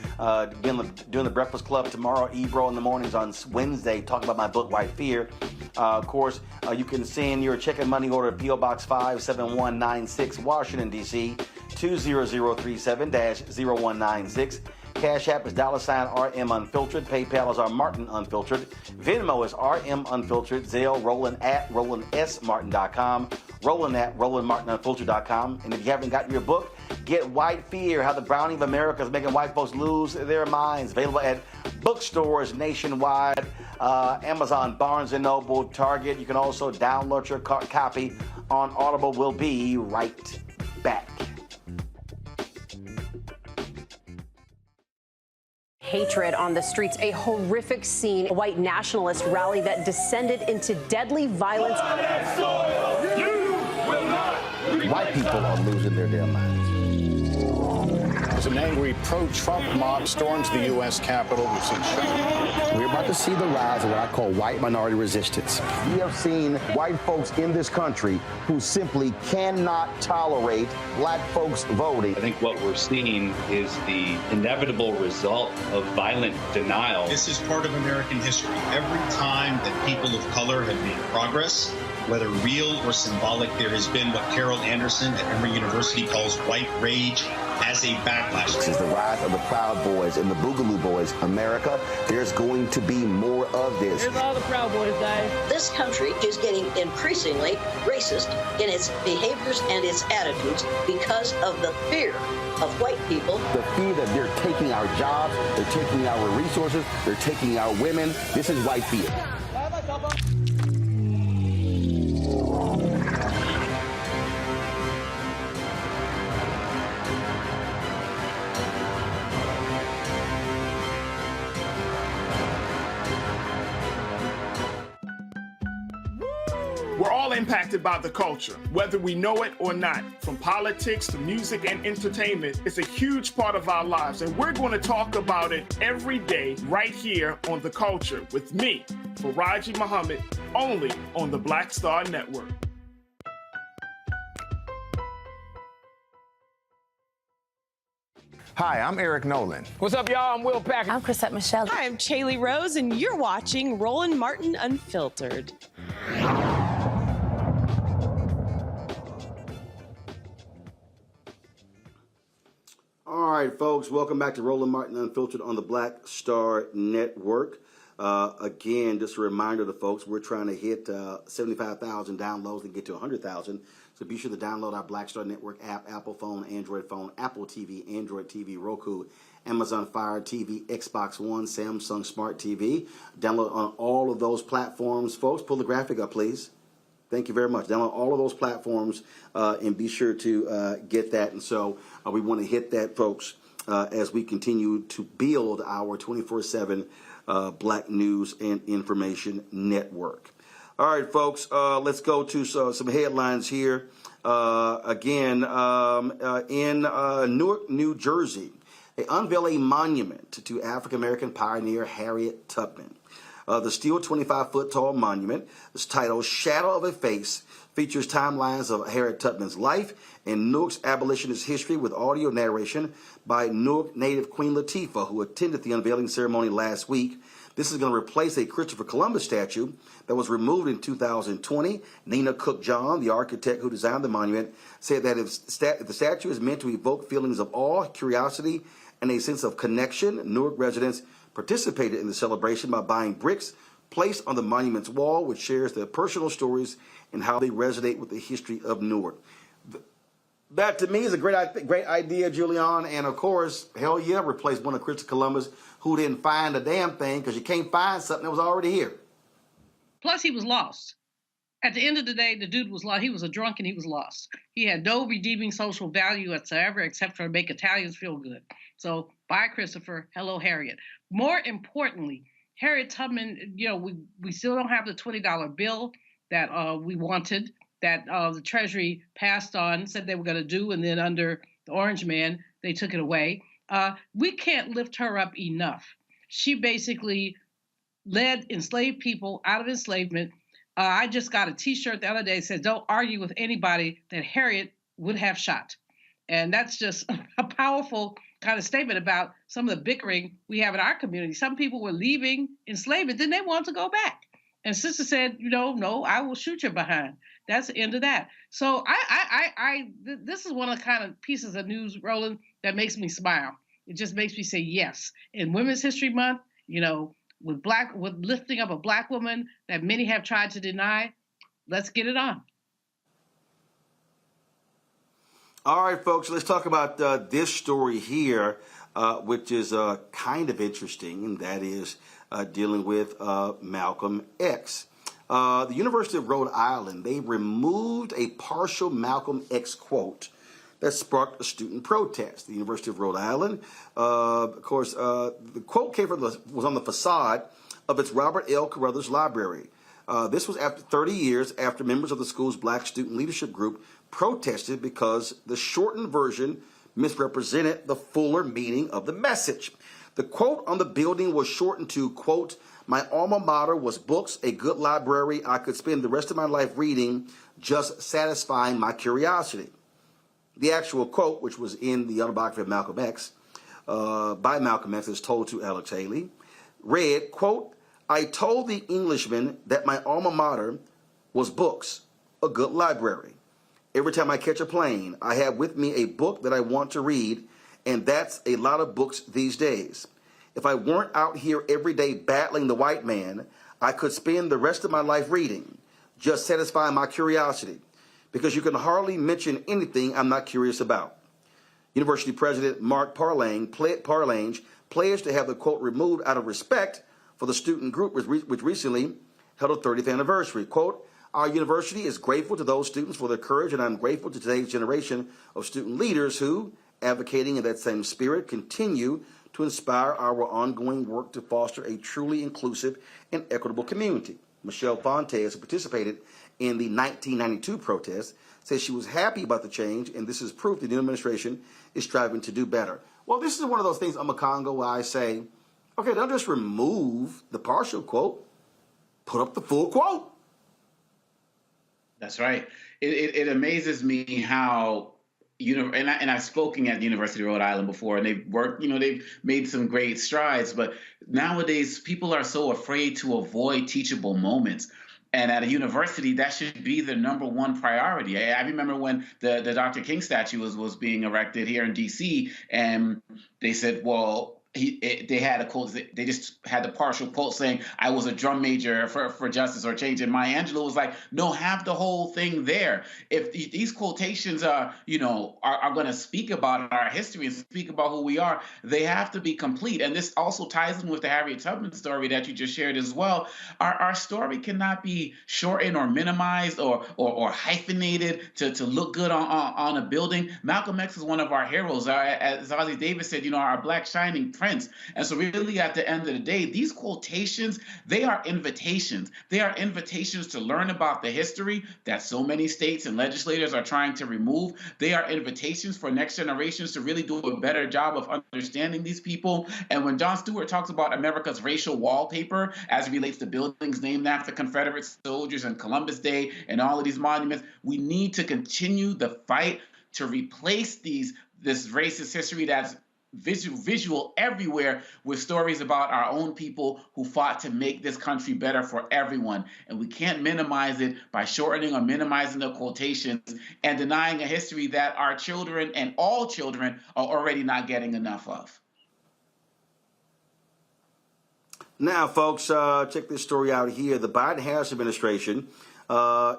doing the Breakfast Club tomorrow, Ebro in the mornings on Wednesday, talking about my book, White Fear. Of course, you can send your check and money order to P.O. Box 57196, Washington, D.C., 20037-0196. Cash App is $RM Unfiltered. PayPal is R Martin Unfiltered. Venmo is RM Unfiltered. Zelle, Roland at RolandSMartin.com. Roland at RolandMartinUnfiltered.com. And if you haven't gotten your book, get White Fear, How the Browning of America is Making White Folks Lose Their Minds. Available at bookstores nationwide, Amazon, Barnes & Noble, Target. You can also download your copy on Audible. We'll be right back. Hatred on the streets, a horrific scene, a white nationalist rally that descended into deadly violence. White people are losing their damn minds. As an angry pro-Trump mob storms the U.S. Capitol, we've seen We're about to see the rise of what I call white minority resistance. We have seen white folks in this country who simply cannot tolerate black folks voting. I think what we're seeing is the inevitable result of violent denial. This is part of American history. Every time that people of color have made progress, whether real or symbolic, there has been what Carol Anderson at Emory University calls white rage as a backlash. This is the rise of the Proud Boys and the Boogaloo Boys. America, there's going to be more of this. Here's all the Proud Boys, guys. This country is getting increasingly racist in its behaviors and its attitudes because of the fear of white people. The fear that they're taking our jobs, they're taking our resources, they're taking our women. This is white fear. We're all impacted by the culture, whether we know it or not. From politics to music and entertainment, it's a huge part of our lives, and we're going to talk about it every day right here on The Culture with me, Faraji Muhammad, only on the Black Star Network. Hi, I'm Eric Nolan. What's up, y'all? I'm Will Packer. I'm Chrisette Michelle. Hi, I'm Chaley Rose, and you're watching Roland Martin Unfiltered. All right, folks, welcome back to Roland Martin Unfiltered on the Black Star Network. Again, just a reminder to folks, we're trying to hit 75,000 downloads and get to 100,000. So be sure to download our Black Star Network app, Apple phone, Android phone, Apple TV, Android TV, Roku, Amazon Fire TV, Xbox One, Samsung Smart TV. Download on all of those platforms. Folks, pull the graphic up, please. Thank you very much. Download all of those platforms and be sure to get that. And so we want to hit that, folks, as we continue to build our 24/7 Black News and Information Network. All right, folks, let's go to some headlines here. In Newark, New Jersey, they unveil a monument to African-American pioneer Harriet Tubman. The steel 25-foot-tall monument is titled Shadow of a Face, features timelines of Harriet Tubman's life and Newark's abolitionist history with audio narration by Newark native Queen Latifah, who attended the unveiling ceremony last week. This is going to replace a Christopher Columbus statue that was removed in 2020. Nina Cook John, the architect who designed the monument, said that if the statue is meant to evoke feelings of awe, curiosity, and a sense of connection, Newark residents participated in the celebration by buying bricks placed on the monument's wall, which shares their personal stories and how they resonate with the history of Newark. That, to me, is a great idea, Julian. And, of course, hell yeah, replace one of Christopher Columbus who didn't find a damn thing, because you can't find something that was already here. Plus, he was lost. At the end of the day, the dude was lost. He was a drunk and he was lost. He had no redeeming social value whatsoever except for to make Italians feel good. So bye, Christopher. Hello, Harriet. More importantly, Harriet Tubman, we still don't have the $20 bill that we wanted, that the Treasury passed on, said they were going to do, and then under the Orange Man, they took it away. We can't lift her up enough. She basically led enslaved people out of enslavement. I just got a T-shirt the other day that said, "Don't argue with anybody that Harriet would have shot." And that's just a powerful kind of statement about some of the bickering we have in our community. Some people were leaving enslavement, then they want to go back. And sister said, no, I will shoot your behind. That's the end of that. So this is one of the kind of pieces of news, Roland, that makes me smile. It just makes me say yes. In Women's History Month, with lifting up a Black woman that many have tried to deny, let's get it on. All right, folks, let's talk about this story here, which is kind of interesting, and that is dealing with Malcolm X. The University of Rhode Island, they removed a partial Malcolm X quote that sparked a student protest. The University of Rhode Island, of course, the quote was on the facade of its Robert L. Carruthers Library. This was after 30 years after members of the school's Black student leadership group protested because the shortened version misrepresented the fuller meaning of the message. The quote on the building was shortened to, quote, "My alma mater was books, a good library I could spend the rest of my life reading, just satisfying my curiosity." The actual quote, which was in the autobiography of Malcolm X, by Malcolm X, as told to Alex Haley, read, quote, "I told the Englishman that my alma mater was books, a good library. Every time I catch a plane, I have with me a book that I want to read, and that's a lot of books these days. If I weren't out here every day battling the white man, I could spend the rest of my life reading, just satisfying my curiosity, because you can hardly mention anything I'm not curious about." University President Mark Parlange pledged to have the quote removed out of respect for the student group, which recently held a 30th anniversary. Quote, "Our university is grateful to those students for their courage, and I'm grateful to today's generation of student leaders who, advocating in that same spirit, continue to inspire our ongoing work to foster a truly inclusive and equitable community." Michelle Fontes, who participated in the 1992 protest, says she was happy about the change, and this is proof the new administration is striving to do better. Well, this is one of those things, Amakongo, where I say, okay, don't just remove the partial quote, put up the full quote. That's right. It amazes me how, and I've spoken at the University of Rhode Island before, and they've worked, they've made some great strides, but nowadays people are so afraid to avoid teachable moments. And at a university, that should be the number one priority. I remember when the Dr. King statue was being erected here in D.C., and they said, well, they had a quote. They just had the partial quote saying, "I was a drum major for justice or change." And Maya Angelou was like, "No, have the whole thing there." If these quotations are going to speak about our history and speak about who we are, they have to be complete. And this also ties in with the Harriet Tubman story that you just shared as well. Our story cannot be shortened or minimized or hyphenated to look good on a building. Malcolm X is one of our heroes. As Ozzie Davis said, our Black shining prince. And so really at the end of the day, these quotations, they are invitations. They are invitations to learn about the history that so many states and legislators are trying to remove. They are invitations for next generations to really do a better job of understanding these people. And when Jon Stewart talks about America's racial wallpaper as it relates to buildings named after Confederate soldiers and Columbus Day and all of these monuments, we need to continue the fight to replace this racist history that's visual everywhere with stories about our own people who fought to make this country better for everyone. And we can't minimize it by shortening or minimizing the quotations and denying a history that our children and all children are already not getting enough of. Now, folks, check this story out here. The Biden-Harris administration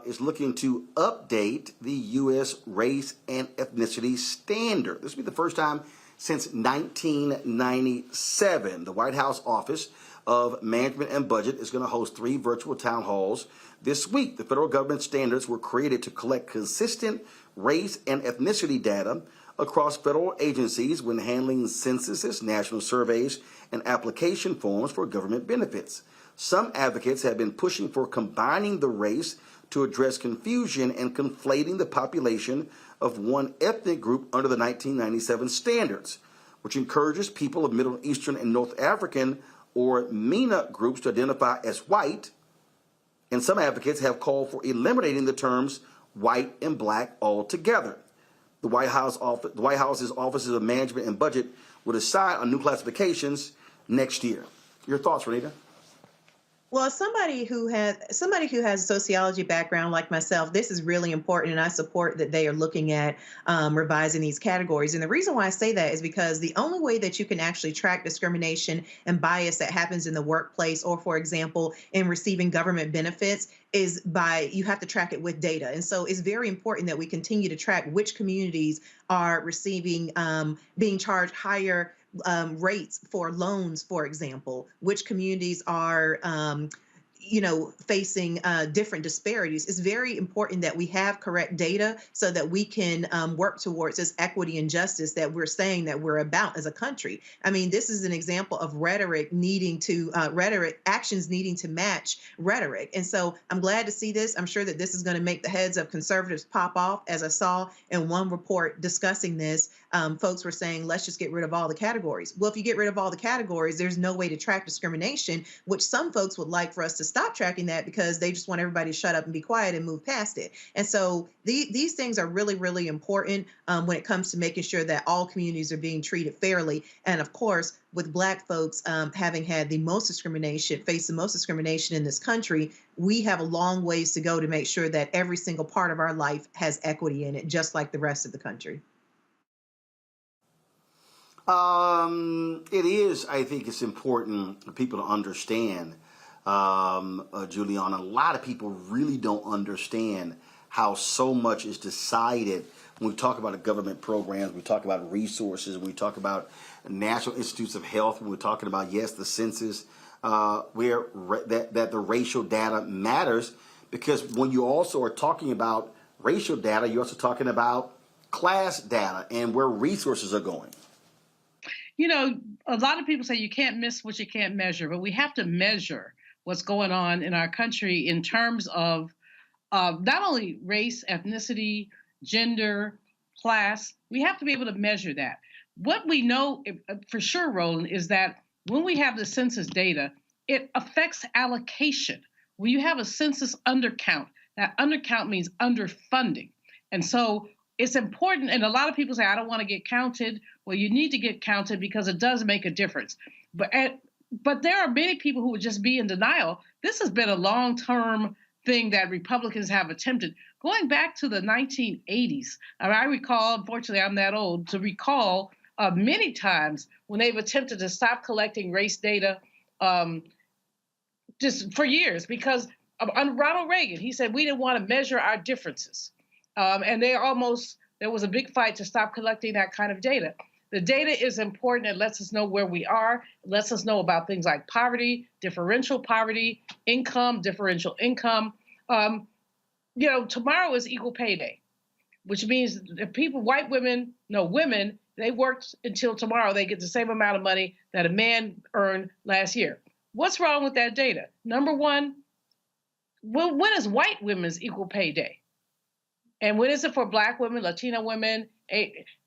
is looking to update the U.S. race and ethnicity standard. This will be the first time since 1997. The White House Office of Management and Budget is going to host 3 virtual town halls this week. The federal government standards were created to collect consistent race and ethnicity data across federal agencies when handling censuses, national surveys, and application forms for government benefits. Some advocates have been pushing for combining the race to address confusion and conflating the population of one ethnic group under the 1997 standards, which encourages people of Middle Eastern and North African or MENA groups to identify as white. And some advocates have called for eliminating the terms white and black altogether. The White House's Offices of Management and Budget will decide on new classifications next year. Your thoughts, Renita? Well, somebody who has a sociology background like myself, this is really important, and I support that they are looking at revising these categories. And the reason why I say that is because the only way that you can actually track discrimination and bias that happens in the workplace, or, for example, in receiving government benefits, is you have to track it with data. And so it's very important that we continue to track which communities are receiving, being charged higher rates for loans, for example, which communities are, facing different disparities. It's very important that we have correct data so that we can work towards this equity and justice that we're saying that we're about as a country. I mean, this is an example of actions needing to match rhetoric. And so I'm glad to see this. I'm sure that this is going to make the heads of conservatives pop off. As I saw in one report discussing this, folks were saying, let's just get rid of all the categories. Well, if you get rid of all the categories, there's no way to track discrimination, which some folks would like for us to stop tracking that because they just want everybody to shut up and be quiet and move past it. And so these things are really, really important when it comes to making sure that all communities are being treated fairly. And of course, with Black folks having had faced the most discrimination in this country, we have a long ways to go to make sure that every single part of our life has equity in it, just like the rest of the country. It is, I think it's important for people to understand, Juliana, a lot of people really don't understand how so much is decided when we talk about government programs, we talk about resources, when we talk about National Institutes of Health, when we're talking about, yes, the census, where that the racial data matters, because when you also are talking about racial data, you're also talking about class data and where resources are going. You know, a lot of people say you can't miss what you can't measure, but we have to measure what's going on in our country in terms of not only race, ethnicity, gender, class. We have to be able to measure that. What we know for sure, Roland, is that when we have the census data, it affects allocation. When you have a census undercount, that undercount means underfunding. And so it's important, and a lot of people say, I don't want to get counted. Well, you need to get counted because it does make a difference. But there are many people who would just be in denial. This has been a long-term thing that Republicans have attempted. Going back to the 1980s, I recall, unfortunately, I'm that old, to recall many times when they've attempted to stop collecting race data just for years because Ronald Reagan, he said we didn't want to measure our differences. And there was a big fight to stop collecting that kind of data. The data is important. It lets us know where we are. It lets us know about things like poverty, differential poverty, income, differential income. Tomorrow is Equal Pay Day, which means if women, they worked until tomorrow, they get the same amount of money that a man earned last year. What's wrong with that data? Number one, when is white women's Equal Pay Day? And when is it for Black women, Latina women,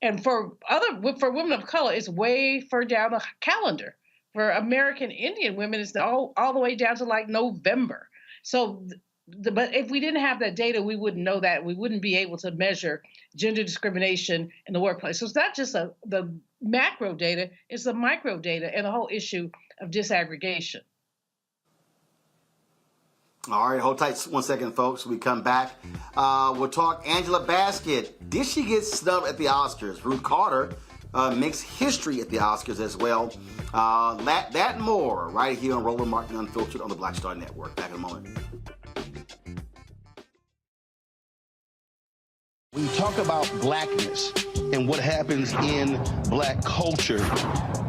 and for women of color, it's way further down the calendar. For American Indian women, it's all the way down to like November. So, but if we didn't have that data, we wouldn't know that. We wouldn't be able to measure gender discrimination in the workplace. So it's not just the macro data, it's the micro data and the whole issue of disaggregation. All right, hold tight 1 second, folks. We come back. We'll talk Angela Bassett. Did she get snubbed at the Oscars? Ruth Carter makes history at the Oscars as well. That and more right here on Roland Martin Unfiltered on the Black Star Network. Back in a moment. When you talk about blackness and what happens in Black culture,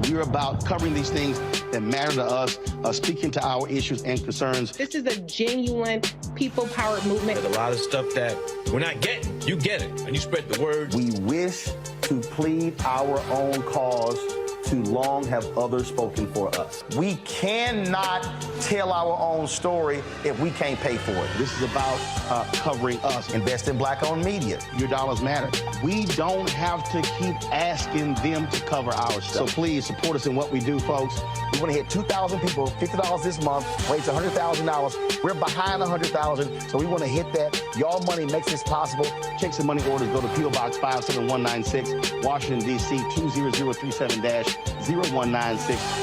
we're about covering these things that matter to us, speaking to our issues and concerns. This is a genuine people-powered movement. There's a lot of stuff that we're not getting. You get it, and you spread the word. We wish to plead our own cause. Too long have others spoken for us. We cannot tell our own story if we can't pay for it. This is about covering us. Invest in black-owned media. Your dollars matter. We don't have to keep asking them to cover our stuff. So please support us in what we do, folks. We want to hit 2,000 people, $50 this month, raise $100,000. We're behind 100,000, so we want to hit that. Y'all money makes this possible. Checks and money orders go to P.O. Box 57196, Washington, D.C. 20037-0196.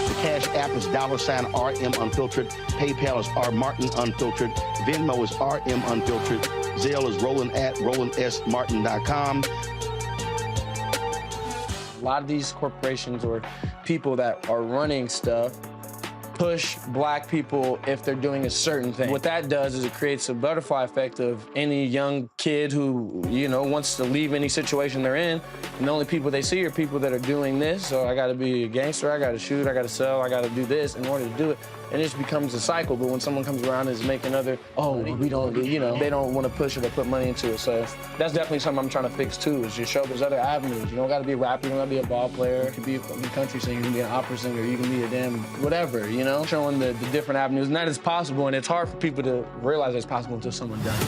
The Cash App is $RM Unfiltered. PayPal is R Martin Unfiltered. Venmo is RM Unfiltered. Zelle is Roland at RolandSMartin.com. A lot of these corporations or people that are running stuff push black people if they're doing a certain thing. What that does is it creates a butterfly effect of any young kid who, you know, wants to leave any situation they're in, and the only people they see are people that are doing this. So I gotta be a gangster, I gotta shoot, I gotta sell, I gotta do this in order to do it. And it just becomes a cycle. But when someone comes around and is making other, we don't, you know, they don't want to push it or put money into it. So that's definitely something I'm trying to fix too, is just show there's other avenues. You don't gotta be a rapper, you don't gotta be a ball player, you can be a country singer, you can be an opera singer, you can be a damn whatever, you know? Showing the different avenues, and that is possible, and it's hard for people to realize it's possible until someone does it.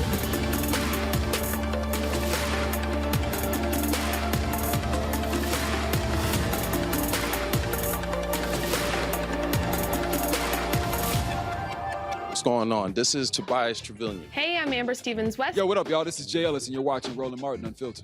Going on. This is Tobias Trevelyan. Hey, I'm Amber Stevens-West. Yo, what up, y'all? This is Jay Ellis, and you're watching Roland Martin Unfiltered.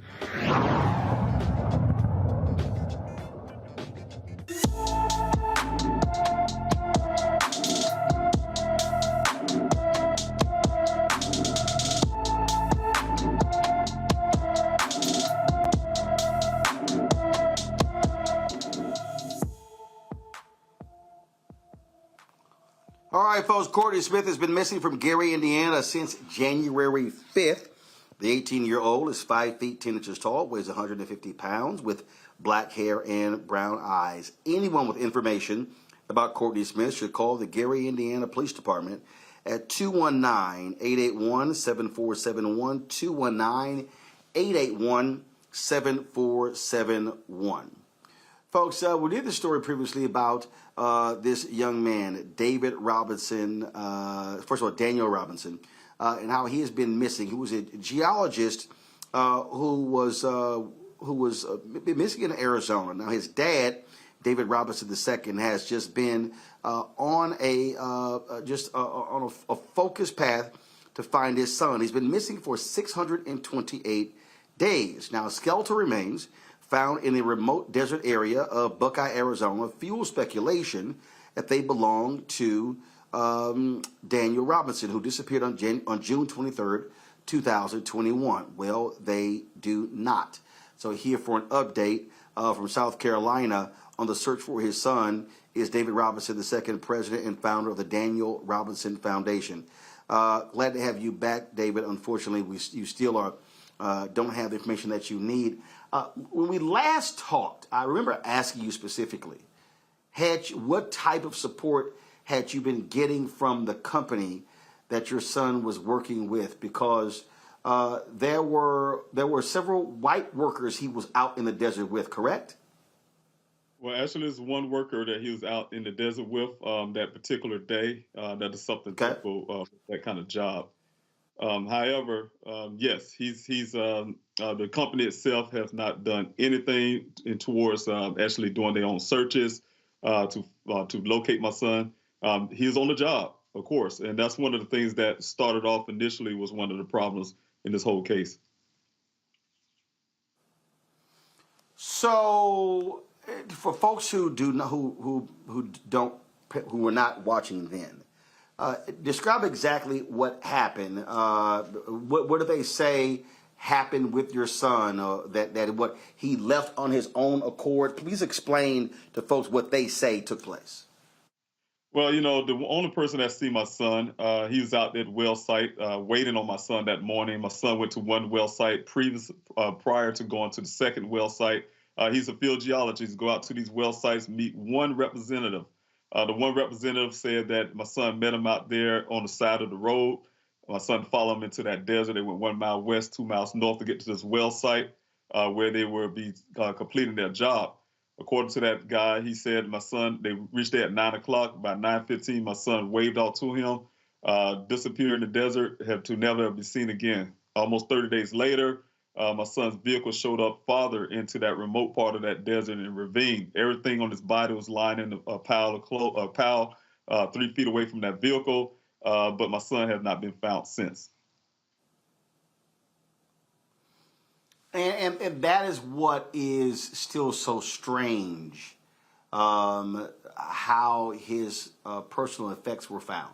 All right, folks, Courtney Smith has been missing from Gary, Indiana since January 5th. The 18-year-old is 5 feet 10 inches tall, weighs 150 pounds, with black hair and brown eyes. Anyone with information about Courtney Smith should call the Gary, Indiana Police Department at 219-881-7471, 219-881-7471. Folks, we did the story previously about this young man, David Robinson, first of all, Daniel Robinson, and how he has been missing. He was a geologist who was missing in Arizona. Now, his dad, David Robinson II, has just been on a focused path to find his son. He's been missing for 628 days. Now, skeletal remains found in a remote desert area of Buckeye, Arizona, fuel speculation that they belong to Daniel Robinson, who disappeared on June 23rd, 2021. Well, they do not. So here for an update from South Carolina on the search for his son is David Robinson II, president and founder of the Daniel Robinson Foundation. Glad to have you back, David. Unfortunately, you still are don't have the information that you need. When we last talked, I remember asking you specifically, what type of support had you been getting from the company that your son was working with? Because there were several white workers he was out in the desert with, correct? Well, actually, there's one worker that he was out in the desert with that particular day. That is something typical of that kind of job. However, yes, he's the company itself has not done anything towards actually doing their own searches to locate my son. He's on the job, of course, and that's one of the things that started off initially was one of the problems in this whole case. So, for folks who were not watching then. Describe exactly what happened. What do they say happened with your son? That what he left on his own accord? Please explain to folks what they say took place. Well, you know, the only person that see my son, he was out at well site waiting on my son that morning. My son went to one well site prior to going to the second well site. He's a field geologist. Go out to these well sites, meet one representative. The one representative said that my son met him out there on the side of the road. My son followed him into that desert. They went 1 mile west, 2 miles north to get to this well site. where they will be completing their job. According to that guy, he said, my son, they reached there at 9 o'clock. By 9:15, my son waved out to him, disappeared in the desert, had to never be seen again. Almost 30 days later, my son's vehicle showed up farther into that remote part of that desert and ravine. Everything on his body was lying in a pile of clothes, 3 feet away from that vehicle, but my son has not been found since. And that is what is still so strange, how his personal effects were found.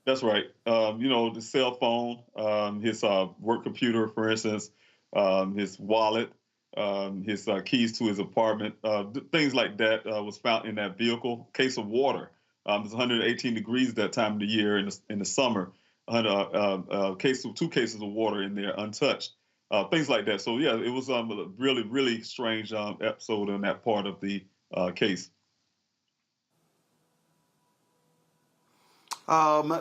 That's right. The cell phone, his work computer, for instance, his wallet, his keys to his apartment, things like that was found in that vehicle. Case of water. It's 118 degrees that time of the year in the summer. 2 cases of water in there untouched. Things like that. So yeah, it was a really, really strange episode in that part of the case.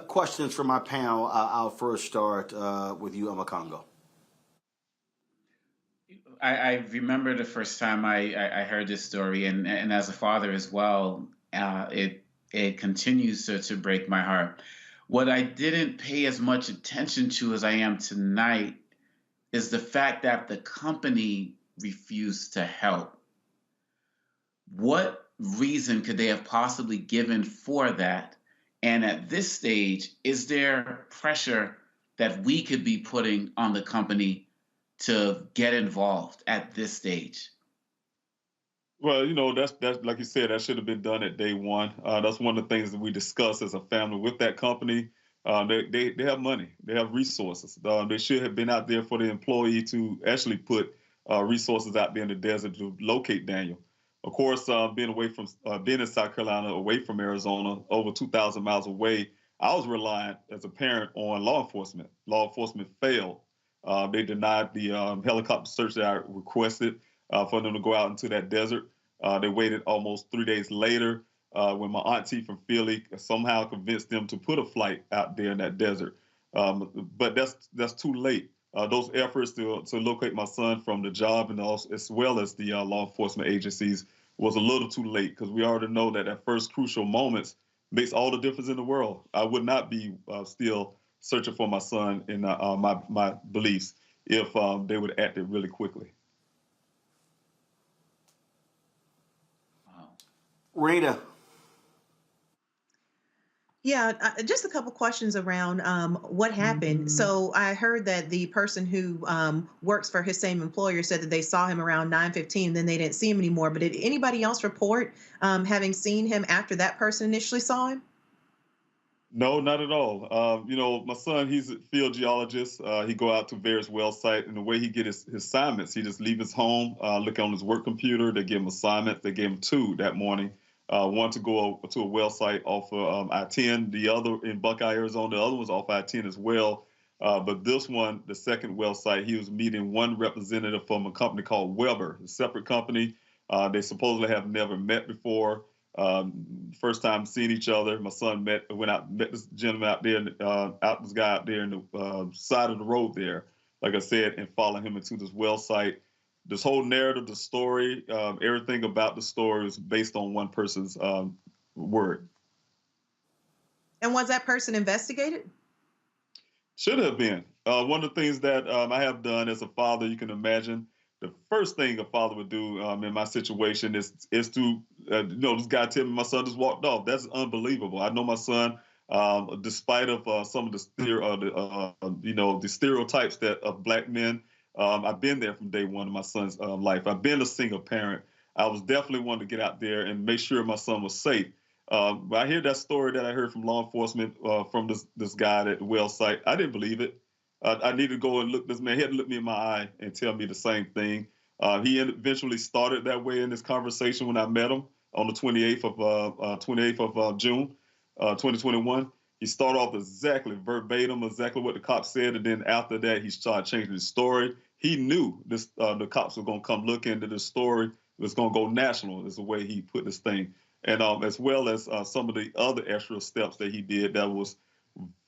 Questions from my panel. I'll first start with you, Amakongo. I remember the first time I heard this story, and as a father as well, it continues to break my heart. What I didn't pay as much attention to as I am tonight is the fact that the company refused to help. What reason could they have possibly given for that? And at this stage, is there pressure that we could be putting on the company to get involved at this stage? Well, that's like you said, that should have been done at day one. That's one of the things that we discuss as a family with that company. They have money, they have resources. They should have been out there for the employee to actually put resources out there in the desert to locate Daniel. Of course, being in South Carolina, away from Arizona, over 2,000 miles away, I was reliant as a parent on law enforcement. Law enforcement failed. They denied the helicopter search that I requested for them to go out into that desert. They waited almost 3 days later when my auntie from Philly somehow convinced them to put a flight out there in that desert. But that's too late. Those efforts to locate my son from the job and also, as well as the law enforcement agencies was a little too late, because we already know that first crucial moments makes all the difference in the world. I would not be still searching for my son in my beliefs if they would have acted really quickly. Rita. Yeah, just a couple questions around what happened. So I heard that the person who works for his same employer said that they saw him around 9:15, then they didn't see him anymore. But did anybody else report having seen him after that person initially saw him? No, not at all. My son, he's a field geologist. He go out to various well sites, and the way he get his assignments, he just leave his home, look on his work computer. They give him assignments. They gave him 2 that morning. One to go to a well site off of I-10, the other in Buckeye, Arizona. The other was off I-10 as well. But this one, the second well site, he was meeting one representative from a company called Weber, a separate company. They supposedly have never met before. First time seeing each other. My son met this gentleman out there, this guy out there in the side of the road there, like I said, and following him into this well site. This whole narrative, the story, everything about the story is based on one person's word. And was that person investigated? Should have been. One of the things that I have done as a father, you can imagine, the first thing a father would do in my situation is to, this guy tell me my son just walked off. That's unbelievable. I know my son, despite of some of the stereotypes that of Black men. I've been there from day one of my son's life. I've been a single parent. I was definitely wanting to get out there and make sure my son was safe. But I hear that story that I heard from law enforcement from this guy at the well site. I didn't believe it. I needed to go and look this man. He had to look me in my eye and tell me the same thing. He eventually started that way in this conversation when I met him on the 28th of June, 2021. He started off exactly verbatim, exactly what the cops said, and then after that, he started changing his story. He knew the cops were going to come look into this story. It was going to go national, is the way he put this thing. And as well as some of the other extra steps that he did that was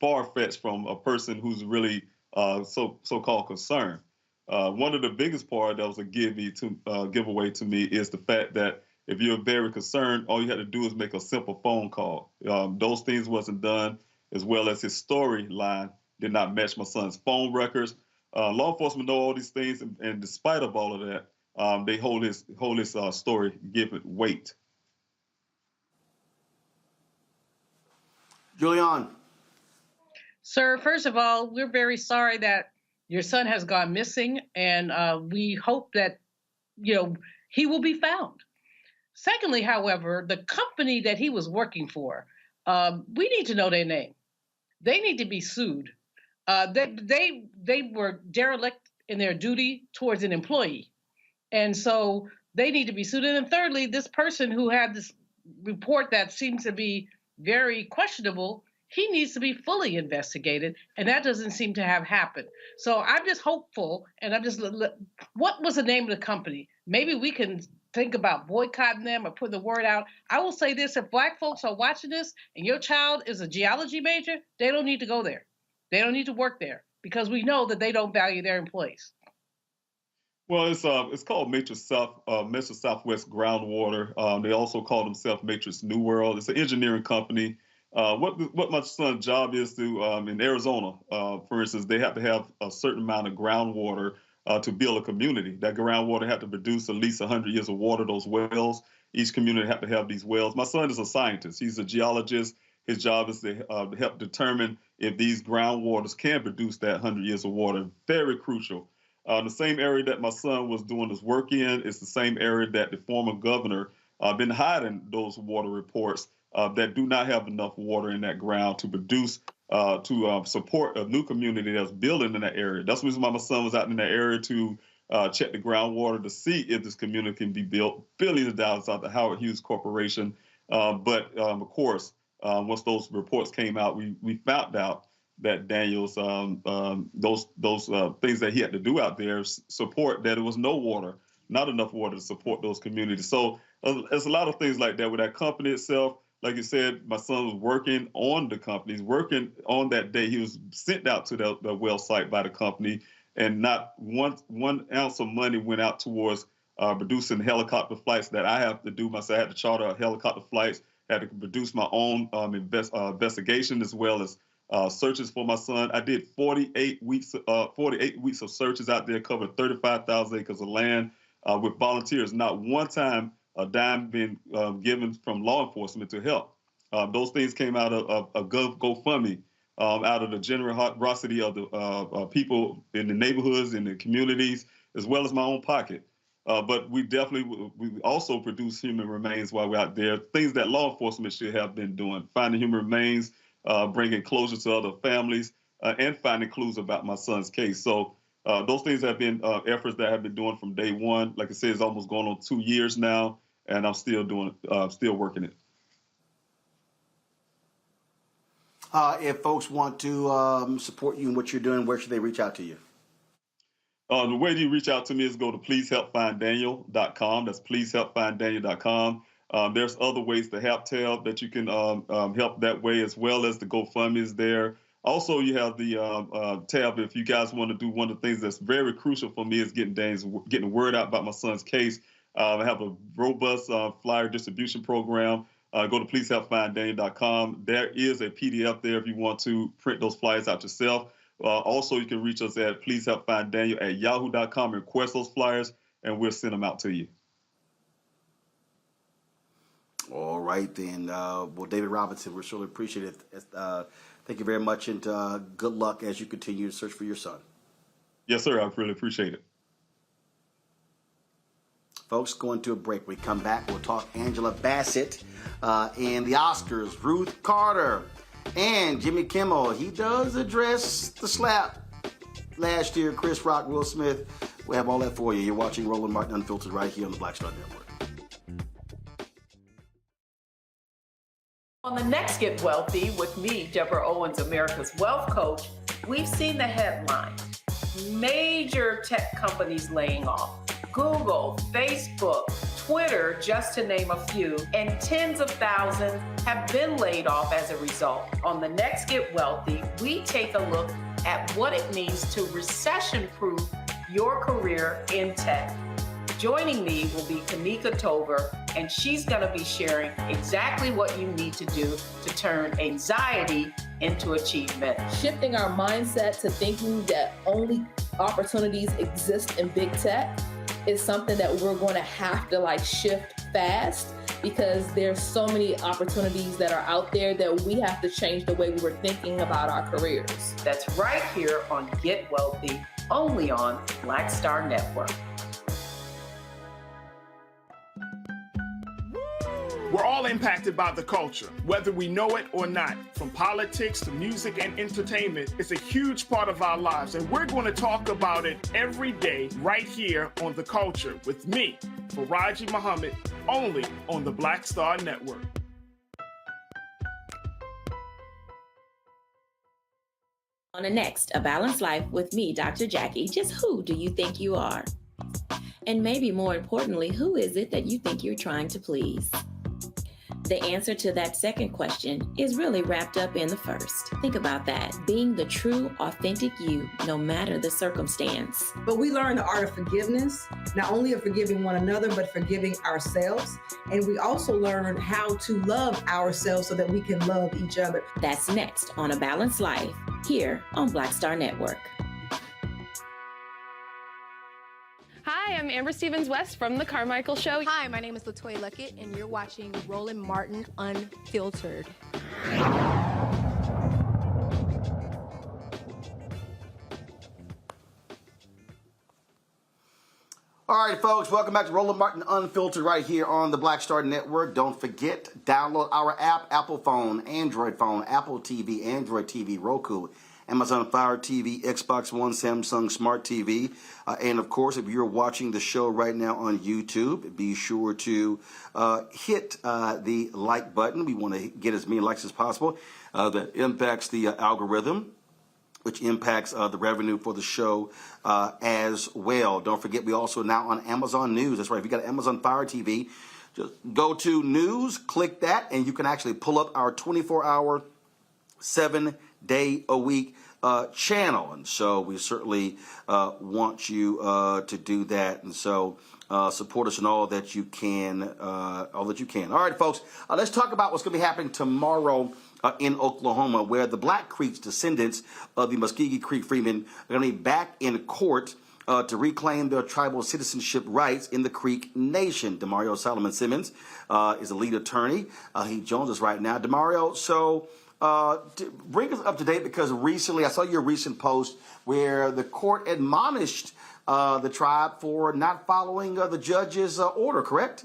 far-fetched from a person who's really so-called concerned. One of the biggest part that was a giveaway to me is the fact that if you're very concerned, all you had to do is make a simple phone call. Those things wasn't done, as well as his storyline did not match my son's phone records. Law enforcement know all these things, and despite of all of that, they hold his story, give it weight. Julian. Sir, first of all, we're very sorry that your son has gone missing, and we hope that, he will be found. Secondly, however, the company that he was working for, we need to know their name. They need to be sued. They were derelict in their duty towards an employee. And so they need to be sued. And then thirdly, this person who had this report that seems to be very questionable, he needs to be fully investigated, and that doesn't seem to have happened. So I'm just hopeful, and what was the name of the company? Maybe we can think about boycotting them or putting the word out. I will say this, if Black folks are watching this and your child is a geology major, they don't need to go there. They don't need to work there, because we know that they don't value their employees. Well, it's called Matrix Southwest Groundwater. They also call themselves Matrix New World. It's an engineering company. What my son's job is to, in Arizona, for instance, they have to have a certain amount of groundwater to build a community. That groundwater have to produce at least 100 years of water, those wells. Each community have to have these wells. My son is a scientist. He's a geologist. His job is to help determine if these groundwaters can produce that 100 years of water. Very crucial. The same area that my son was doing his work in is the same area that the former governor been hiding those water reports that do not have enough water in that ground to produce, to support a new community that's building in that area. That's the reason why my son was out in that area to check the groundwater to see if this community can be built. Billions of dollars out the Howard Hughes Corporation. But of course, once those reports came out, we found out that Daniel's those things that he had to do out there support that it was no water, not enough water to support those communities. So there's a lot of things like that with that company itself. Like you said, my son was working on the company. He's working on that day. He was sent out to the well site by the company, and not one ounce of money went out towards producing helicopter flights that I have to do myself. I had to charter helicopter flights, had to produce my own investigation as well as searches for my son. I did 48 weeks of searches out there, covered 35,000 acres of land with volunteers. Not one time a dime been given from law enforcement to help. Those things came out of a GoFundMe, out of the generosity of the people in the neighborhoods, in the communities, as well as my own pocket. But we also produce human remains while we're out there, things that law enforcement should have been doing, finding human remains, bringing closure to other families, and finding clues about my son's case. So those things have been efforts that I've been doing from day one. Like I said, it's almost going on 2 years now, and I'm still still working it. If folks want to support you in what you're doing, where should they reach out to you? The way you reach out to me is go to pleasehelpfinddaniel.com. That's pleasehelpfinddaniel.com. There's other ways to help tab that you can help that way, as well as the GoFundMe is there. Also, you have the tab if you guys want to do one of the things that's very crucial for me is getting the word out about my son's case. I have a robust flyer distribution program. Go to pleasehelpfinddaniel.com. There is a PDF there if you want to print those flyers out yourself. Also, you can reach us at pleasehelpfinddaniel@yahoo.com and request those flyers, and we'll send them out to you. All right, then. Well, David Robinson, we surely appreciate it. Thank you very much, and good luck as you continue to search for your son. Yes, sir. I really appreciate it. Folks, going to a break. When we come back, we'll talk Angela Bassett and the Oscars, Ruth Carter, and Jimmy Kimmel. He does address the slap last year, Chris Rock, Will Smith. We have all that for you. You're watching Roland Martin Unfiltered right here on the Black Star Network. On the next Get Wealthy with me, Deborah Owens, America's Wealth Coach, we've seen the headline. Major tech companies laying off. Google, Facebook, Twitter, just to name a few, and tens of thousands have been laid off as a result. On the next Get Wealthy, we take a look at what it means to recession-proof your career in tech. Joining me will be Kanika Tover, and she's going to be sharing exactly what you need to do to turn anxiety into achievement. Shifting our mindset to thinking that only opportunities exist in big tech is something that we're going to have to shift fast, because there's so many opportunities that are out there that we have to change the way we were thinking about our careers. That's right here on Get Wealthy, only on Black Star Network. We're all impacted by the culture, whether we know it or not. From politics to music and entertainment, it's a huge part of our lives, and we're going to talk about it every day right here on The Culture with me, Faraji Muhammad, only on the Black Star Network. On the next, A Balanced Life with me, Dr. Jackie, just who do you think you are? And maybe more importantly, who is it that you think you're trying to please? The answer to that second question is really wrapped up in the first. Think about that. Being the true, authentic you, no matter the circumstance. But we learn the art of forgiveness, not only of forgiving one another, but forgiving ourselves. And we also learn how to love ourselves so that we can love each other. That's next on A Balanced Life, here on Black Star Network. Hi, I'm Amber Stevens-West from The Carmichael Show. Hi, my name is LaToya Luckett, and you're watching Roland Martin Unfiltered. All right, folks, welcome back to Roland Martin Unfiltered right here on the Black Star Network. Don't forget, download our app, Apple phone, Android phone, Apple TV, Android TV, Roku, Amazon Fire TV, Xbox One, Samsung Smart TV. And, of course, if you're watching the show right now on YouTube, be sure to hit the like button. We want to get as many likes as possible. That impacts the algorithm, which impacts the revenue for the show as well. Don't forget, we also now on Amazon News. That's right. If you got Amazon Fire TV, just go to News, click that, and you can actually pull up our 24-hour, 7-day-a-week channel. And so we certainly want you to do that. And so support us in all that you can. All right, folks, let's talk about what's going to be happening tomorrow in Oklahoma, where the Black Creek's descendants of the Muskogee Creek Freemen are going to be back in court to reclaim their tribal citizenship rights in the Creek Nation. Demario Solomon Simmons is the lead attorney. He joins us right now. Demario, so bring us up to date, because recently I saw your recent post where the court admonished the tribe for not following the judge's order, correct?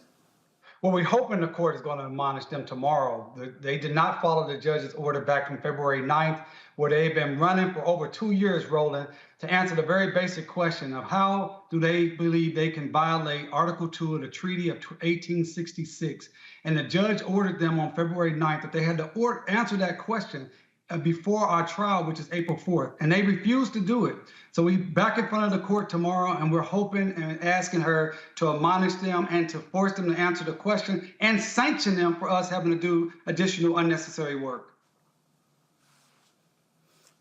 Well, we're hoping the court is going to admonish them tomorrow. They did not follow the judge's order back from February 9th, where they've been running for over 2 years, Roland, to answer the very basic question of how do they believe they can violate Article 2 of the Treaty of 1866. And the judge ordered them on February 9th that they had to answer that question before our trial, which is April 4th. And they refused to do it. So we back in front of the court tomorrow, and we're hoping and asking her to admonish them and to force them to answer the question and sanction them for us having to do additional unnecessary work.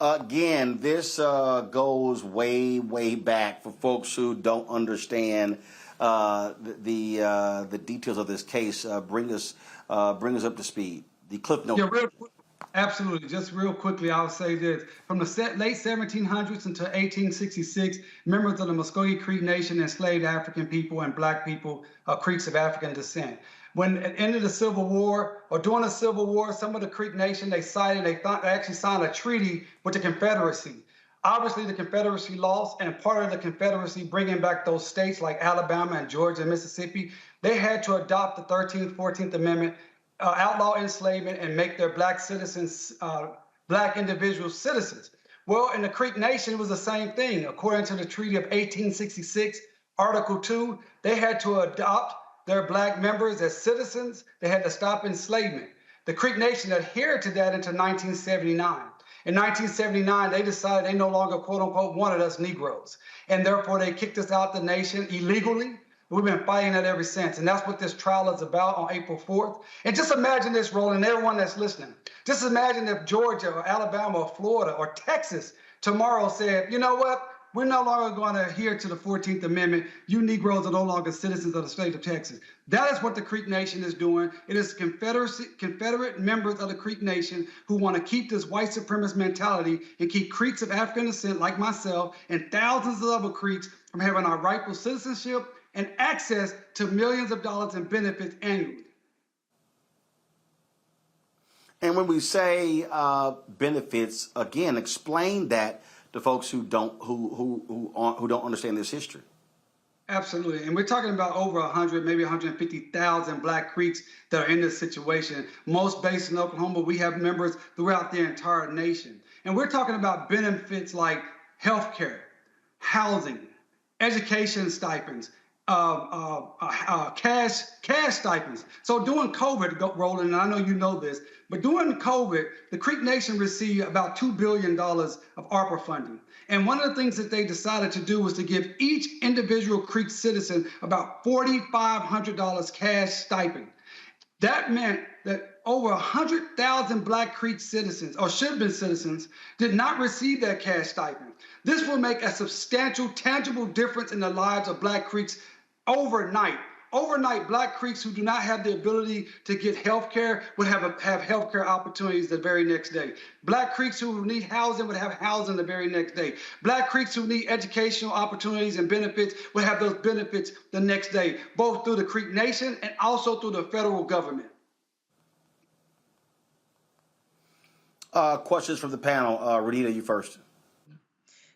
Again, this goes way, way back for folks who don't understand the details of this case. Bring us up to speed. The Cliff Notes. Yeah, real quick. Absolutely. Just real quickly, I'll say this. From the late 1700s until 1866, members of the Muskogee Creek Nation enslaved African people and Black people, Creeks of African descent. When at the end of the Civil War, or during the Civil War, some of the Creek Nation, they actually signed a treaty with the Confederacy. Obviously, the Confederacy lost, and part of the Confederacy bringing back those states like Alabama and Georgia and Mississippi, they had to adopt the 13th, 14th Amendment, outlaw enslavement, and make their Black citizens, Black individuals citizens. Well, in the Creek Nation, it was the same thing. According to the Treaty of 1866, Article 2, they had to adopt their Black members as citizens. They had to stop enslavement. The Creek Nation adhered to that until 1979. In 1979, they decided they no longer, quote unquote, wanted us Negroes. And therefore, they kicked us out the nation illegally. We've been fighting that ever since. And that's what this trial is about on April 4th. And just imagine this, Roland, everyone that's listening. Just imagine if Georgia or Alabama or Florida or Texas tomorrow said, you know what? We're no longer going to adhere to the 14th Amendment. You Negroes are no longer citizens of the state of Texas. That is what the Creek Nation is doing. It is Confederate members of the Creek Nation who want to keep this white supremacist mentality and keep Creeks of African descent like myself and thousands of other Creeks from having our rightful citizenship and access to millions of dollars in benefits annually. And when we say benefits, again, explain that to folks who don't understand this history. Absolutely. And we're talking about over 100, maybe 150,000 Black Creeks that are in this situation. Most based in Oklahoma. We have members throughout the entire nation. And we're talking about benefits like health care, housing, education stipends, cash stipends. So during COVID, Roland, and I know you know this, but during COVID, the Creek Nation received about $2 billion of ARPA funding. And one of the things that they decided to do was to give each individual Creek citizen about $4,500 cash stipend. That meant that over 100,000 Black Creek citizens, or should have been citizens, did not receive that cash stipend. This will make a substantial, tangible difference in the lives of Black Creeks overnight. Overnight, Black Creeks who do not have the ability to get health care would have health care opportunities the very next day. Black Creeks who need housing would have housing the very next day. Black Creeks who need educational opportunities and benefits would have those benefits the next day, both through the Creek Nation and also through the federal government. Questions from the panel. Renita, you first.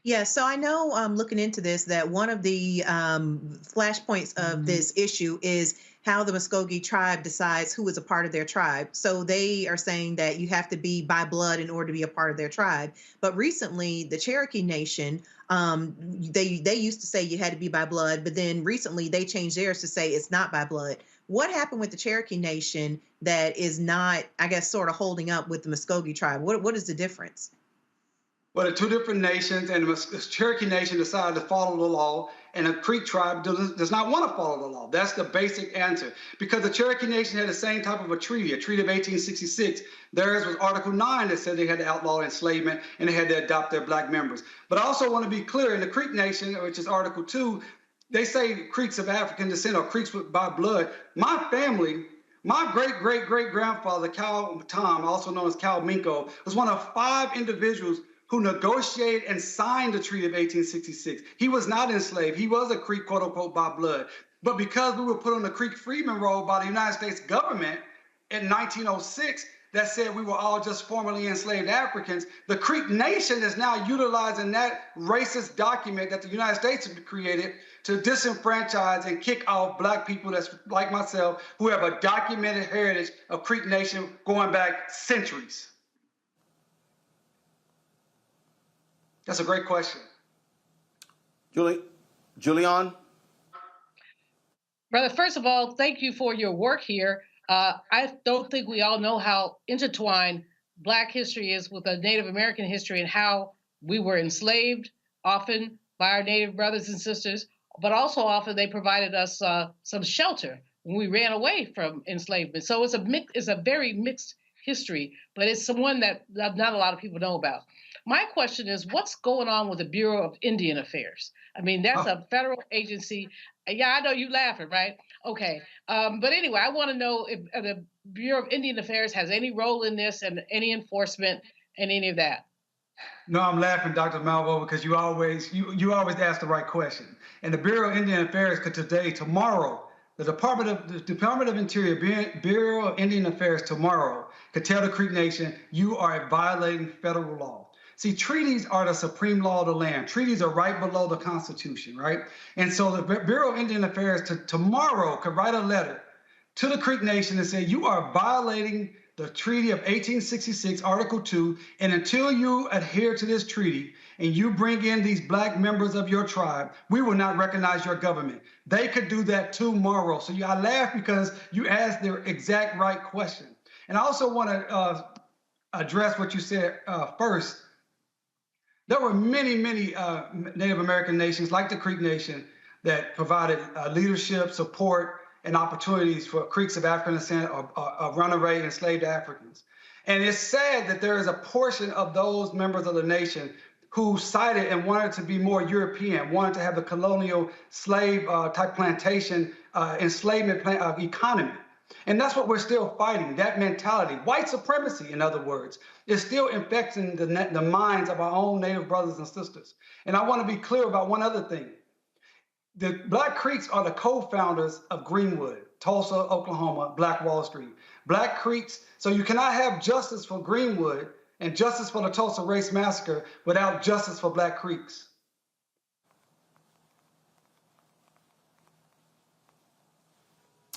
Yeah, so I know looking into this that one of the flashpoints of this issue is how the Muskogee tribe decides who is a part of their tribe. So they are saying that you have to be by blood in order to be a part of their tribe. But recently, the Cherokee Nation, they used to say you had to be by blood, but then recently they changed theirs to say it's not by blood. What happened with the Cherokee Nation that is not, I guess, sort of holding up with the Muskogee tribe? What is the difference? Well, the two different nations, and the Cherokee Nation decided to follow the law, and the Creek tribe does not want to follow the law. That's the basic answer. Because the Cherokee Nation had the same type of a treaty of 1866. Theirs was Article 9 that said they had to outlaw enslavement and they had to adopt their Black members. But I also want to be clear, in the Creek Nation, which is Article 2, they say Creeks of African descent or Creeks by blood. My family, my great-great-great-grandfather, Cal Tom, also known as Cal Minko, was one of 5 individuals who negotiated and signed the Treaty of 1866. He was not enslaved. He was a Creek, quote unquote, by blood. But because we were put on the Creek Freedmen roll by the United States government in 1906, that said we were all just formerly enslaved Africans, the Creek Nation is now utilizing that racist document that the United States have created to disenfranchise and kick off Black people that's like myself, who have a documented heritage of Creek Nation going back centuries. That's a great question. Julian? Brother, first of all, thank you for your work here. I don't think we all know how intertwined Black history is with the Native American history and how we were enslaved often by our Native brothers and sisters, but also often they provided us some shelter when we ran away from enslavement. So it's a very mixed history, but it's one that not a lot of people know about. My question is, what's going on with the Bureau of Indian Affairs? I mean, that's a federal agency. Yeah, I know you laughing, right? Okay. But anyway, I want to know if the Bureau of Indian Affairs has any role in this and any enforcement and any of that. No, I'm laughing, Dr. Malvo, because you always ask the right question. And the Bureau of Indian Affairs could tomorrow, the Department of Interior, Bureau of Indian Affairs tomorrow could tell the Creek Nation, you are violating federal law. See, treaties are the supreme law of the land. Treaties are right below the Constitution, right? And so the Bureau of Indian Affairs tomorrow could write a letter to the Creek Nation and say, you are violating the Treaty of 1866, Article 2, and until you adhere to this treaty and you bring in these Black members of your tribe, we will not recognize your government. They could do that tomorrow. So I laugh because you asked the exact right question. And I also want to address what you said first. There were many Native American nations like the Creek Nation that provided leadership, support, and opportunities for Creeks of African descent or runaway enslaved Africans. And it's sad that there is a portion of those members of the nation who cited and wanted to be more European, wanted to have the colonial slave type plantation, enslavement economy. And that's what we're still fighting, that mentality. White supremacy, in other words, is still infecting the minds of our own Native brothers and sisters. And I want to be clear about one other thing. The Black Creeks are the co-founders of Greenwood, Tulsa, Oklahoma, Black Wall Street. Black Creeks, so you cannot have justice for Greenwood and justice for the Tulsa Race Massacre without justice for Black Creeks.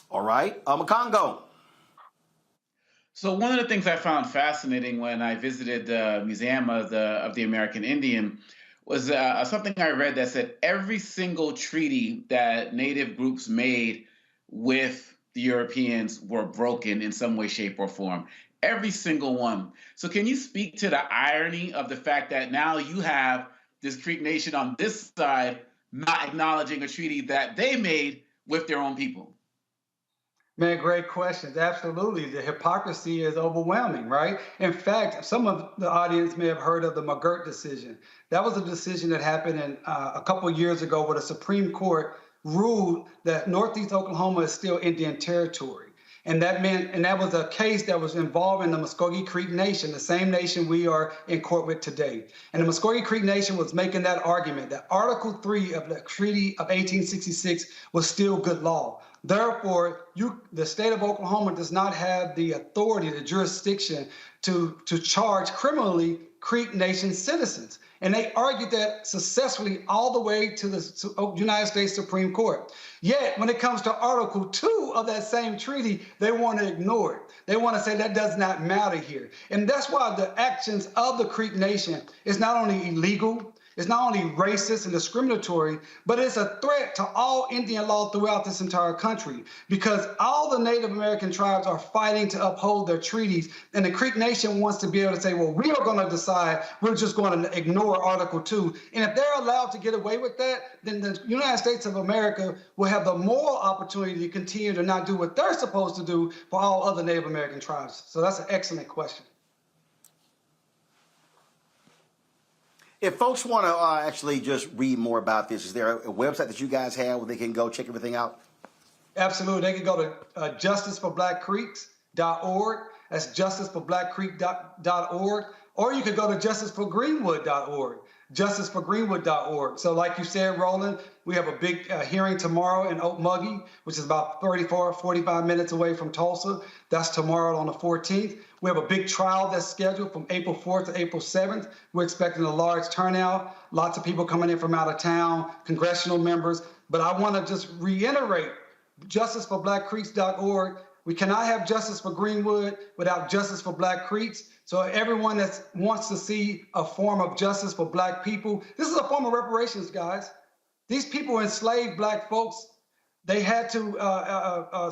All right, Makongo. So one of the things I found fascinating when I visited the Museum of the American Indian was something I read that said every single treaty that Native groups made with the Europeans were broken in some way, shape, or form. Every single one. So can you speak to the irony of the fact that now you have this Creek Nation on this side not acknowledging a treaty that they made with their own people? Man, great questions. Absolutely. The hypocrisy is overwhelming, right? In fact, some of the audience may have heard of the McGirt decision. That was a decision that happened a couple of years ago where the Supreme Court ruled that Northeast Oklahoma is still Indian territory. And that was a case that was involving the Muskogee Creek Nation, the same nation we are in court with today. And the Muskogee Creek Nation was making that argument that Article 3 of the Treaty of 1866 was still good law. Therefore, the state of Oklahoma does not have the authority, the jurisdiction to charge criminally Creek Nation citizens. And they argued that successfully all the way to the United States Supreme Court. Yet, when it comes to Article 2 of that same treaty, they want to ignore it. They want to say that does not matter here. And that's why the actions of the Creek Nation is not only illegal, it's not only racist and discriminatory, but it's a threat to all Indian law throughout this entire country, because all the Native American tribes are fighting to uphold their treaties, and the Creek Nation wants to be able to say, well, we are going to decide we're just going to ignore Article 2. And if they're allowed to get away with that, then the United States of America will have the moral opportunity to continue to not do what they're supposed to do for all other Native American tribes. So that's an excellent question. If folks want to actually just read more about this, is there a website that you guys have where they can go check everything out? Absolutely. They can go to justiceforblackcreeks.org. That's justiceforblackcreek.org. Or you could go to justiceforgreenwood.org. justiceforgreenwood.org. So like you said, Roland, we have a big hearing tomorrow in Okmulgee, which is about 45 minutes away from Tulsa. That's tomorrow on the 14th. We have a big trial that's scheduled from April 4th to April 7th. We're expecting a large turnout, lots of people coming in from out of town, congressional members. But I want to just reiterate, justiceforblackcreeks.org. We cannot have justice for Greenwood without justice for Black Creeks. So everyone that wants to see a form of justice for Black people, this is a form of reparations, guys. These people enslaved Black folks. They had to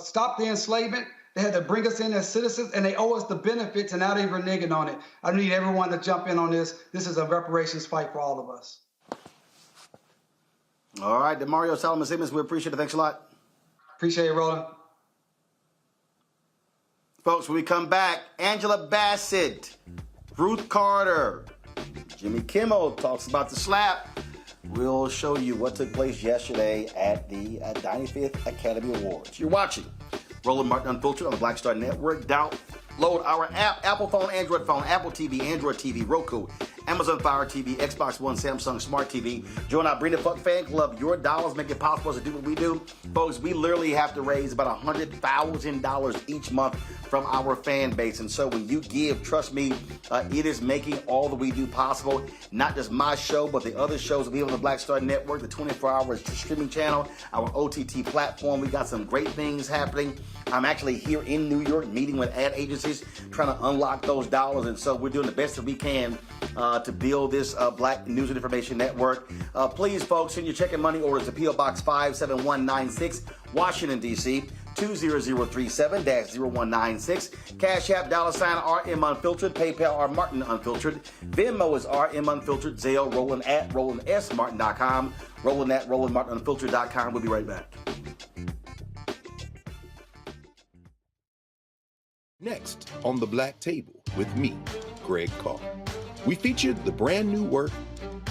stop the enslavement. They had to bring us in as citizens, and they owe us the benefits, and now they're reneging on it. I need everyone to jump in on this. This is a reparations fight for all of us. All right, DeMario Solomon Simmons, we appreciate it. Thanks a lot. Appreciate it, Roland. Folks, when we come back, Angela Bassett, Ruth Carter, Jimmy Kimmel talks about the slap. We'll show you what took place yesterday at the 95th Academy Awards. You're watching Roland Martin Unfiltered on the Black Star Network. Download our app, Apple phone, Apple TV, Android TV, Roku, Amazon Fire TV, Xbox One, Samsung Smart TV. Join our Bring the Fuck fan club. Your dollars make it possible to do what we do. Folks, we literally have to raise about $100,000 each month from our fan base. And so when you give, trust me, it is making all that we do possible. Not just my show, but the other shows that we have on the Black Star Network, the 24-hour streaming channel, our OTT platform. We got some great things happening. I'm actually here in New York meeting with ad agencies, trying to unlock those dollars. And so we're doing the best that we can to build this Black News and Information Network. Please, folks, send your check and money orders to P.O. Box 57196, Washington, D.C., 20037-0196. Cash App, $RM Unfiltered. PayPal, R Martin Unfiltered. Venmo is RM Unfiltered. Zelle, Roland at RolandSMartin.com. Roland at RolandMartinUnfiltered.com. We'll be right back. Next on The Black Table with me, Greg Carr. We featured the brand new work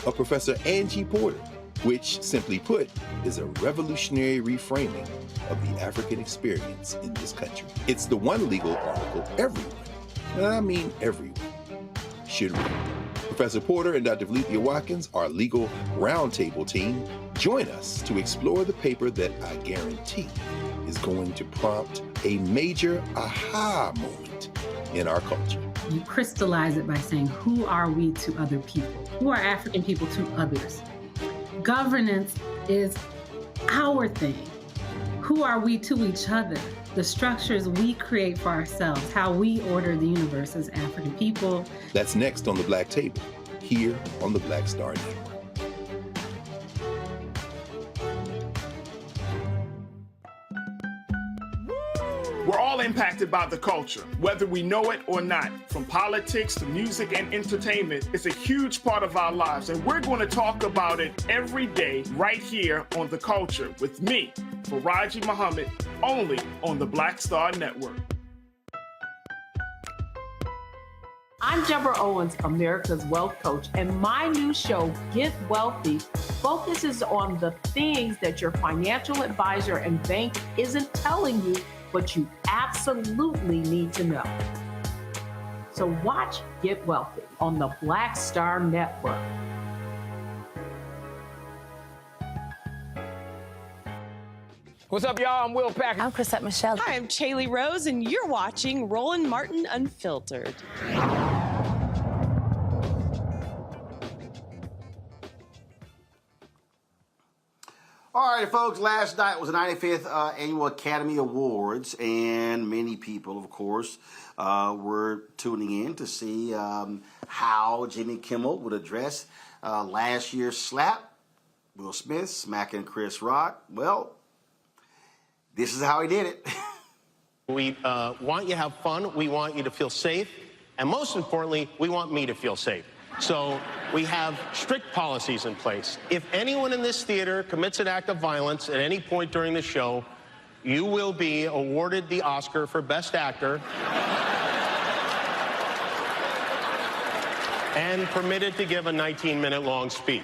of Professor Angie Porter, which, simply put, is a revolutionary reframing of the African experience in this country. It's the one legal article everyone, and I mean everyone, should read. Professor Porter and Dr. Valencia Watkins, our legal roundtable team, join us to explore the paper that I guarantee is going to prompt a major aha moment in our culture. You crystallize it by saying, who are we to other people? Who are African people to others? Governance is our thing. Who are we to each other? The structures we create for ourselves, how we order the universe as African people. That's next on the Black Table, here on the Black Star Network. We're all impacted by the culture, whether we know it or not. From politics to music and entertainment, it's a huge part of our lives, and we're going to talk about it every day right here on The Culture with me, Faraji Muhammad, only on the Black Star Network. I'm Deborah Owens, America's Wealth Coach, and my new show, Get Wealthy, focuses on the things that your financial advisor and bank isn't telling you, but you absolutely need to know. So watch Get Wealthy on the Black Star Network. What's up, y'all? I'm Will Packer. I'm Chrisette Michelle. Hi, I'm Chaley Rose, and you're watching Roland Martin Unfiltered. All right, folks, last night was the 95th Annual Academy Awards, and many people, of course, were tuning in to see how Jimmy Kimmel would address last year's slap, Will Smith smacking Chris Rock. Well, this is how he did it. We want you to have fun, we want you to feel safe, and most importantly, we want me to feel safe. So we have strict policies in place. If anyone in this theater commits an act of violence at any point during the show, you will be awarded the Oscar for Best Actor and permitted to give a 19-minute long speech.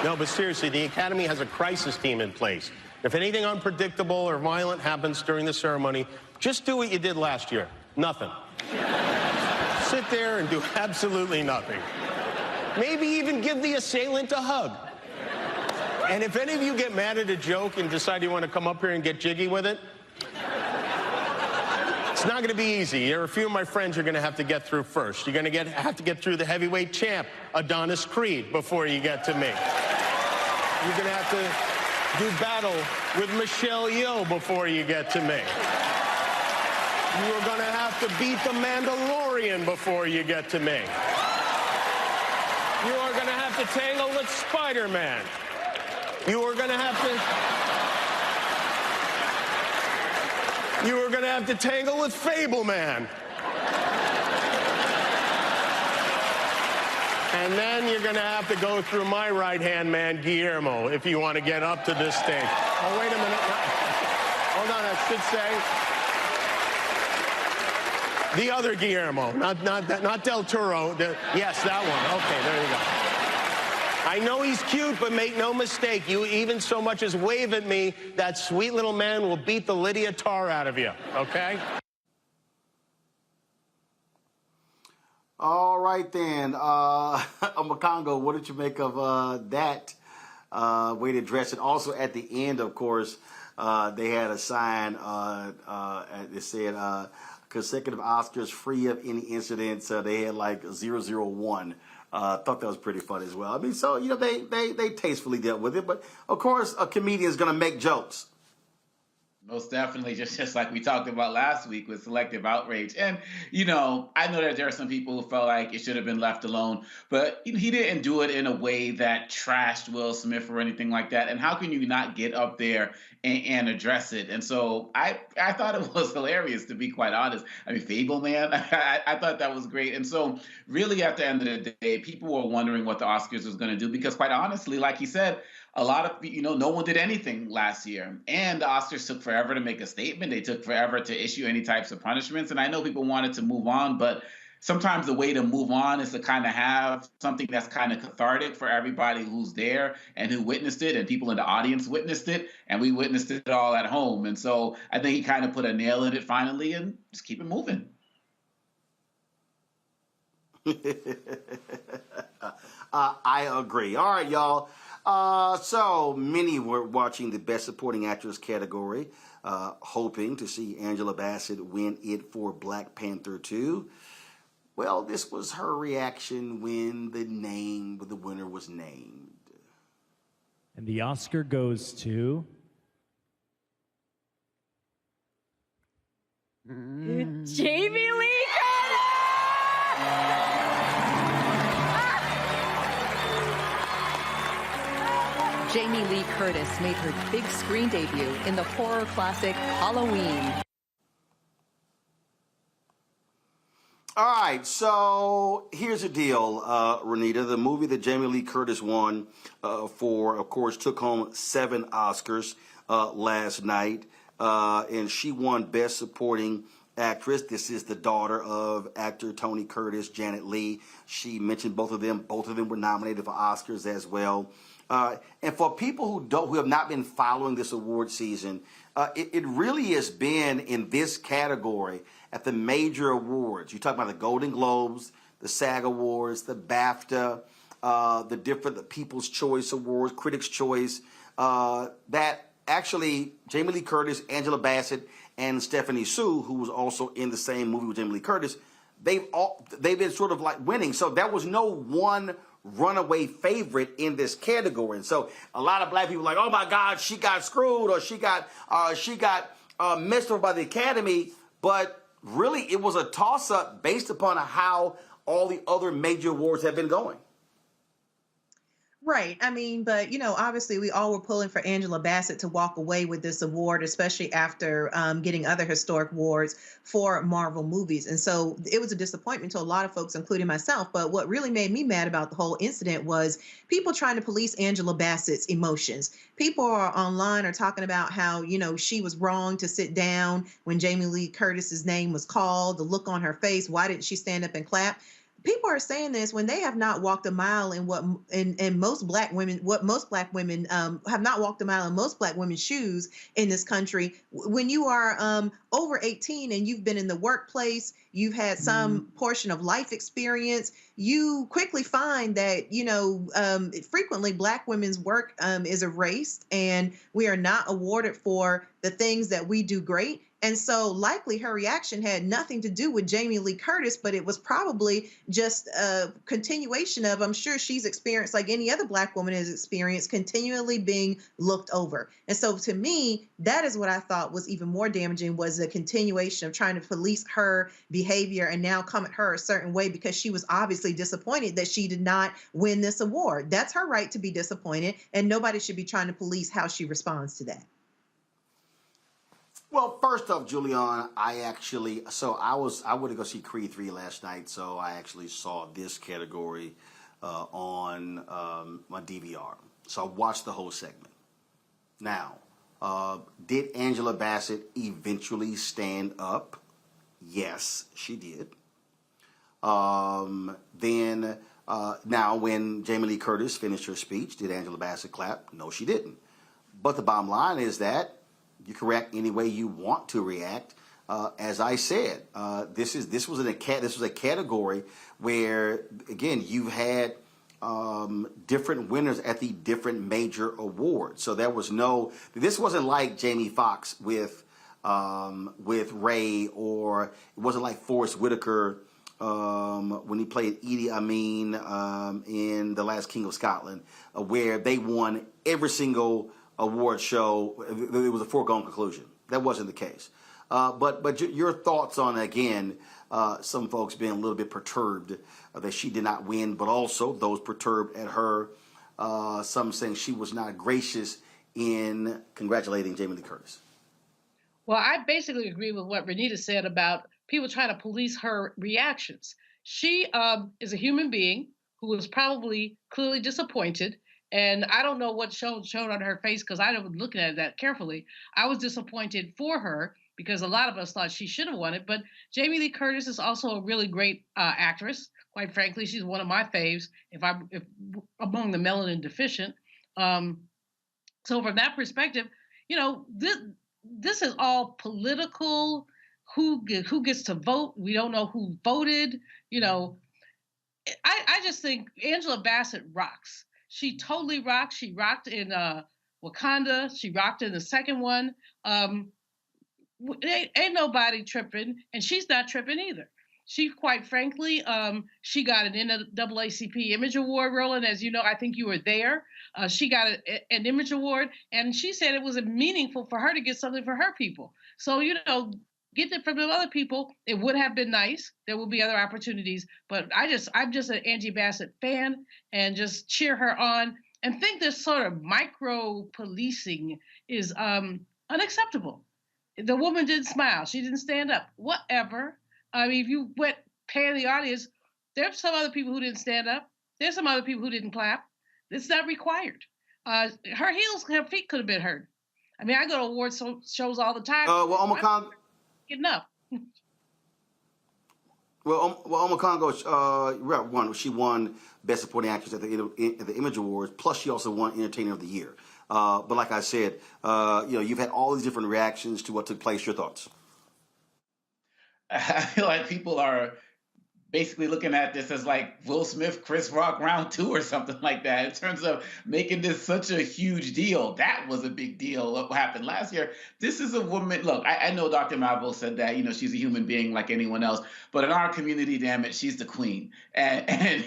No, but seriously, the Academy has a crisis team in place. If anything unpredictable or violent happens during the ceremony, just do what you did last year. Nothing. Sit there and do absolutely nothing. Maybe even give the assailant a hug. And if any of you get mad at a joke and decide you want to come up here and get jiggy with it, it's not going to be easy. There are a few of my friends you're going to have to get through first. You're going to have to get through the heavyweight champ, Adonis Creed, before you get to me. You're going to have to do battle with Michelle Yeoh before you get to me. You are going to have to beat the Mandalorian before you get to me. You are going to have to tangle with Spider-Man. You are going to have to... You are going to have to tangle with Fableman. And then you're going to have to go through my right-hand man, Guillermo, if you want to get up to this stage. Oh, wait a minute. Hold on, I should say... The other Guillermo, not Del Toro. Yes, that one. Okay, there you go. I know he's cute, but make no mistake, you even so much as wave at me, that sweet little man will beat the Lydia tar out of you, okay? All right, then. Makongo, what did you make of that way to address it? Also, at the end, of course, they had a sign that said... consecutive Oscars free of any incidents. They had like 001. Thought that was pretty fun as well. I mean, so, you know, they tastefully dealt with it. But, of course, a comedian is going to make jokes. Most definitely, just like we talked about last week with selective outrage. And, you know, I know that there are some people who felt like it should have been left alone, but he didn't do it in a way that trashed Will Smith or anything like that. And how can you not get up there and address it? And so I thought it was hilarious, to be quite honest. I mean, Fableman, I thought that was great. And so really at the end of the day, people were wondering what the Oscars was going to do because quite honestly, like he said, a lot of, no one did anything last year. And the Oscars took forever to make a statement. They took forever to issue any types of punishments. And I know people wanted to move on, but sometimes the way to move on is to kind of have something that's kind of cathartic for everybody who's there and who witnessed it, and people in the audience witnessed it, and we witnessed it all at home. And so I think he kind of put a nail in it finally, and just keep it moving. I agree. All right, y'all. So many were watching the Best Supporting Actress category, hoping to see Angela Bassett win it for Black Panther 2. Well, this was her reaction when the winner was named. And the Oscar goes to... Jamie Lee Jamie Lee Curtis made her big screen debut in the horror classic Halloween. All right, so here's the deal, Renita. The movie that Jamie Lee Curtis won for, of course, took home 7 Oscars last night, and she won Best Supporting Actress. This is the daughter of actor Tony Curtis, Janet Leigh. She mentioned both of them. Both of them were nominated for Oscars as well. And for people who have not been following this award season, it really has been in this category at the major awards. You talk about the Golden Globes, the SAG Awards, the BAFTA, the People's Choice Awards, Critics' Choice, that actually Jamie Lee Curtis, Angela Bassett, and Stephanie Sue, who was also in the same movie with Jamie Lee Curtis, they've been sort of like winning. So there was no one runaway favorite in this category. And so a lot of black people are like, oh my God, she got screwed, or she got messed over by the Academy. But really, it was a toss-up based upon how all the other major awards have been going. Right. I mean, but, obviously we all were pulling for Angela Bassett to walk away with this award, especially after getting other historic awards for Marvel movies. And so it was a disappointment to a lot of folks, including myself. But what really made me mad about the whole incident was people trying to police Angela Bassett's emotions. People are online are talking about how, she was wrong to sit down when Jamie Lee Curtis's name was called, the look on her face. Why didn't she stand up and clap? People are saying this when they have not walked a mile in most black women have not walked a mile in most black women's shoes in this country. When you are over 18 and you've been in the workplace, you've had some portion of life experience, you quickly find that, frequently black women's work is erased, and we are not awarded for the things that we do great. And so likely her reaction had nothing to do with Jamie Lee Curtis, but it was probably just a continuation of, I'm sure she's experienced, like any other black woman has experienced, continually being looked over. And so to me, that is what I thought was even more damaging, was the continuation of trying to police her behavior and now come at her a certain way because she was obviously disappointed that she did not win this award. That's her right to be disappointed, and nobody should be trying to police how she responds to that. Well, first off, Julian, I went to go see Creed 3 last night, so I actually saw this category on my DVR. So I watched the whole segment. Now, did Angela Bassett eventually stand up? Yes, she did. Now, when Jamie Lee Curtis finished her speech, did Angela Bassett clap? No, she didn't. But the bottom line is that you can react any way you want to react. As I said, this was a category where, again, you had different winners at the different major awards. So this wasn't like Jamie Foxx with Ray, or it wasn't like Forrest Whitaker when he played Idi Amin in The Last King of Scotland, where they won every single award show. It was a foregone conclusion. That wasn't the case. But your thoughts on, again, some folks being a little bit perturbed that she did not win, but also those perturbed at her, some saying she was not gracious in congratulating Jamie Lee Curtis. Well, I basically agree with what Renita said about people trying to police her reactions. She is a human being who was probably clearly disappointed. And I don't know what showed on her face because I wasn't looking at that carefully. I was disappointed for her because a lot of us thought she should have won it. But Jamie Lee Curtis is also a really great actress. Quite frankly, she's one of my faves if among the melanin deficient. So from that perspective, this is all political. Who gets to vote? We don't know who voted. I just think Angela Bassett rocks. She totally rocks. She rocked in Wakanda. She rocked in the second one. Ain't nobody tripping, and she's not tripping either. She, quite frankly, she got an NAACP Image Award, Roland. As you know, I think you were there. She got an Image Award, and she said it was meaningful for her to get something for her people. So, get it from the other people. It would have been nice. There will be other opportunities, but I'm just an Angie Bassett fan, and just cheer her on, and think this sort of micro policing is unacceptable. The woman didn't smile. She didn't stand up. Whatever. I mean, if you pan the audience, there's some other people who didn't stand up. There's some other people who didn't clap. It's not required. Her feet could have been hurt. I mean, I go to awards shows all the time. Enough. Oma Congo, she won Best Supporting Actress at the Image Awards. Plus, she also won Entertainer of the Year. But like I said, you've had all these different reactions to what took place. Your thoughts? I feel like people are basically looking at this as like Will Smith, Chris Rock round 2 or something like that in terms of making this such a huge deal. That was a big deal, what happened last year. This is a woman, look, I know Dr. Malvo said that, she's a human being like anyone else, but in our community, damn it, she's the queen. And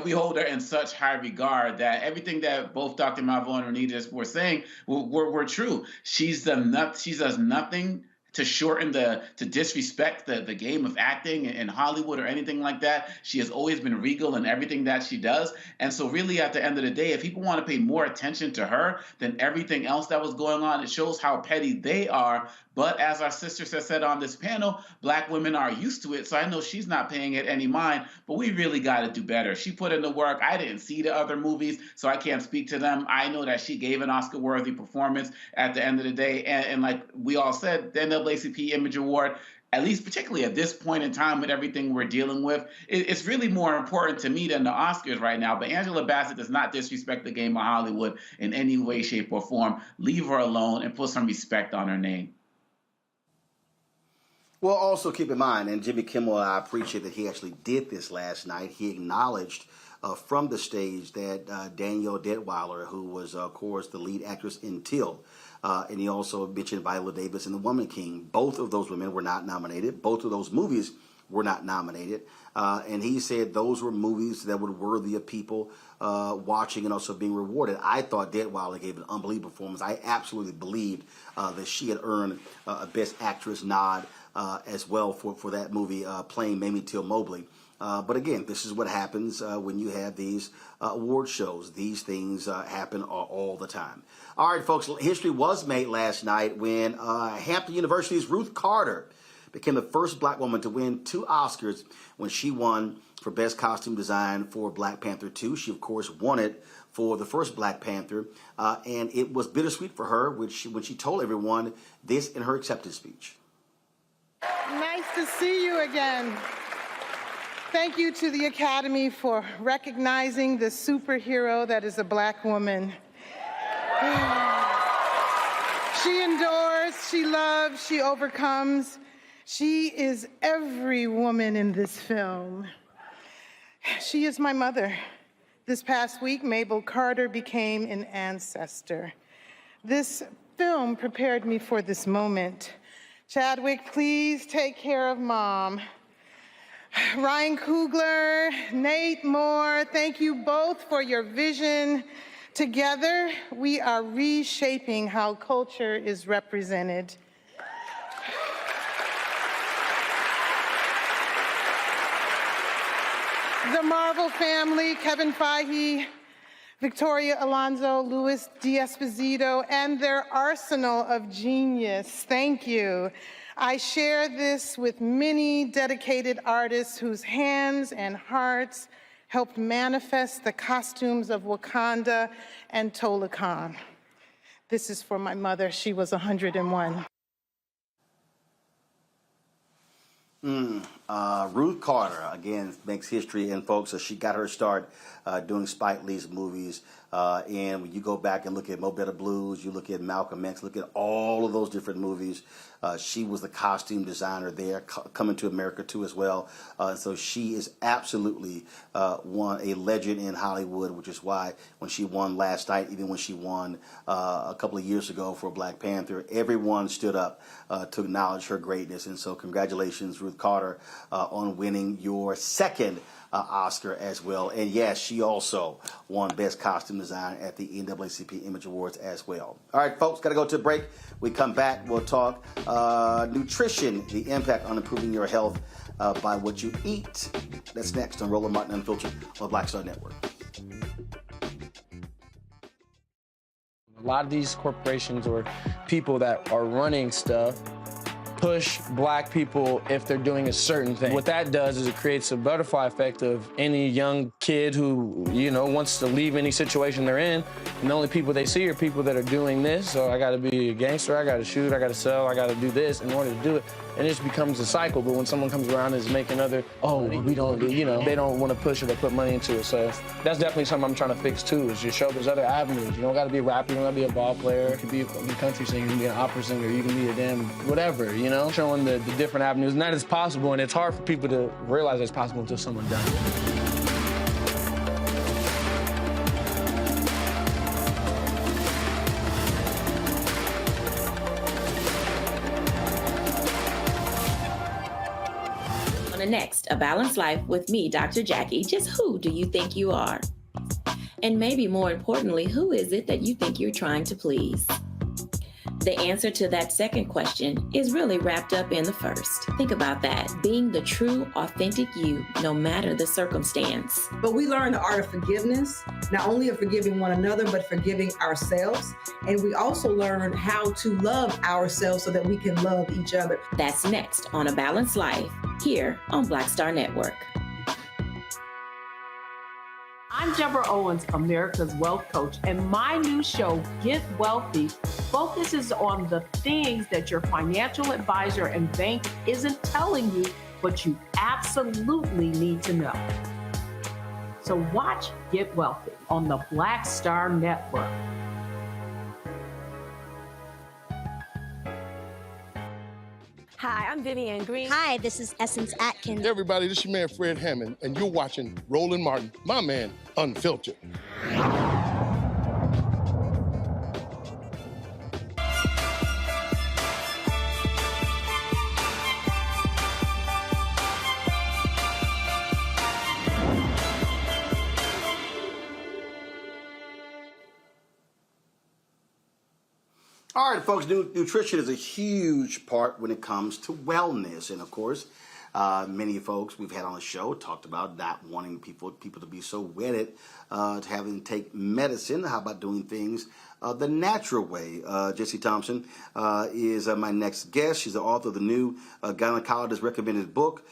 we hold her in such high regard that everything that both Dr. Malvo and Renita were saying were true. She does nothing to disrespect the game of acting in Hollywood or anything like that. She has always been regal in everything that she does. And so really at the end of the day, if people want to pay more attention to her than everything else that was going on, it shows how petty they are. But as our sisters have said on this panel, Black women are used to it. So I know she's not paying it any mind, but we really got to do better. She put in the work. I didn't see the other movies, so I can't speak to them. I know that she gave an Oscar-worthy performance at the end of the day. And like we all said, the NAACP Image Award, at least particularly at this point in time with everything we're dealing with, it's really more important to me than the Oscars right now. But Angela Bassett does not disrespect the game of Hollywood in any way, shape, or form. Leave her alone and put some respect on her name. Well, also keep in mind, and Jimmy Kimmel, I appreciate that he actually did this last night. He acknowledged from the stage that Danielle Detweiler, who was, of course, the lead actress in Till, and he also mentioned Viola Davis in The Woman King. Both of those women were not nominated. Both of those movies were not nominated. And he said those were movies that were worthy of people watching and also being rewarded. I thought Detweiler gave an unbelievable performance. I absolutely believed that she had earned a Best Actress nod as well for that movie, playing Mamie Till Mobley. But again, this is what happens when you have these award shows. These things happen all the time. All right, folks, history was made last night when Hampton University's Ruth Carter became the first Black woman to win 2 Oscars when she won for Best Costume Design for Black Panther 2. She, of course, won it for the first Black Panther, and it was bittersweet for her when she told everyone this in her acceptance speech. Nice to see you again. Thank you to the Academy for recognizing the superhero that is a Black woman. She endures, she loves, she overcomes. She is every woman in this film. She is my mother. This past week, Mabel Carter became an ancestor. This film prepared me for this moment. Chadwick, please take care of Mom. Ryan Coogler, Nate Moore, thank you both for your vision. Together, we are reshaping how culture is represented. The Marvel family, Kevin Feige, Victoria Alonso, Louis D'Esposito, and their arsenal of genius. Thank you. I share this with many dedicated artists whose hands and hearts helped manifest the costumes of Wakanda and Tolakan. This is for my mother. She was 101. Ruth Carter, again, makes history, and folks, she got her start doing Spike Lee's movies. And when you go back and look at Mo Better Blues, you look at Malcolm X, look at all of those different movies. She was the costume designer there, Coming to America too as well. So she is absolutely a legend in Hollywood, which is why when she won last night, even when she won a couple of years ago for Black Panther, everyone stood up to acknowledge her greatness. And so congratulations, Ruth Carter, on winning your second Oscar as well. And yes, she also won Best Costume Design at the NAACP Image Awards as well. All right, folks, got to go to a break. We come back, we'll talk nutrition, the impact on improving your health by what you eat. That's next on Roland Martin Unfiltered on Black Star Network. A lot of these corporations or people that are running stuff push black people if they're doing a certain thing. What that does is it creates a butterfly effect of any young kid who, wants to leave any situation they're in, and the only people they see are people that are doing this. So I gotta be a gangster, I gotta shoot, I gotta sell, I gotta do this in order to do it. And it just becomes a cycle. But when someone comes around and is making we don't, they don't want to push it or put money into it. So that's definitely something I'm trying to fix too, is just show there's other avenues. You don't gotta be a rapper, you don't gotta be a ball player, you can be a country singer, you can be an opera singer, you can be a damn whatever, showing the different avenues. And that is possible, and it's hard for people to realize it's possible until someone does it. Next, A Balanced Life with me, Dr. Jackie. Just who do you think you are? And maybe more importantly, who is it that you think you're trying to please? The answer to that second question is really wrapped up in the first. Think about that, being the true, authentic you, no matter the circumstance. But we learn the art of forgiveness, not only of forgiving one another, but forgiving ourselves. And we also learn how to love ourselves so that we can love each other. That's next on A Balanced Life, here on Black Star Network. I'm Deborah Owens, America's Wealth Coach, and my new show, Get Wealthy, focuses on the things that your financial advisor and bank isn't telling you, but you absolutely need to know. So watch Get Wealthy on the Black Star Network. Hi, I'm Vivian Green. Hi, this is Essence Atkins. Hey everybody, this is your man Fred Hammond, and you're watching Roland Martin, my man, Unfiltered. All right, folks, nutrition is a huge part when it comes to wellness. And, of course, many folks we've had on the show talked about not wanting people to be so wedded to having to take medicine. How about doing things the natural way? Jessie Thompson is my next guest. She's the author of the new gynecologist recommended book,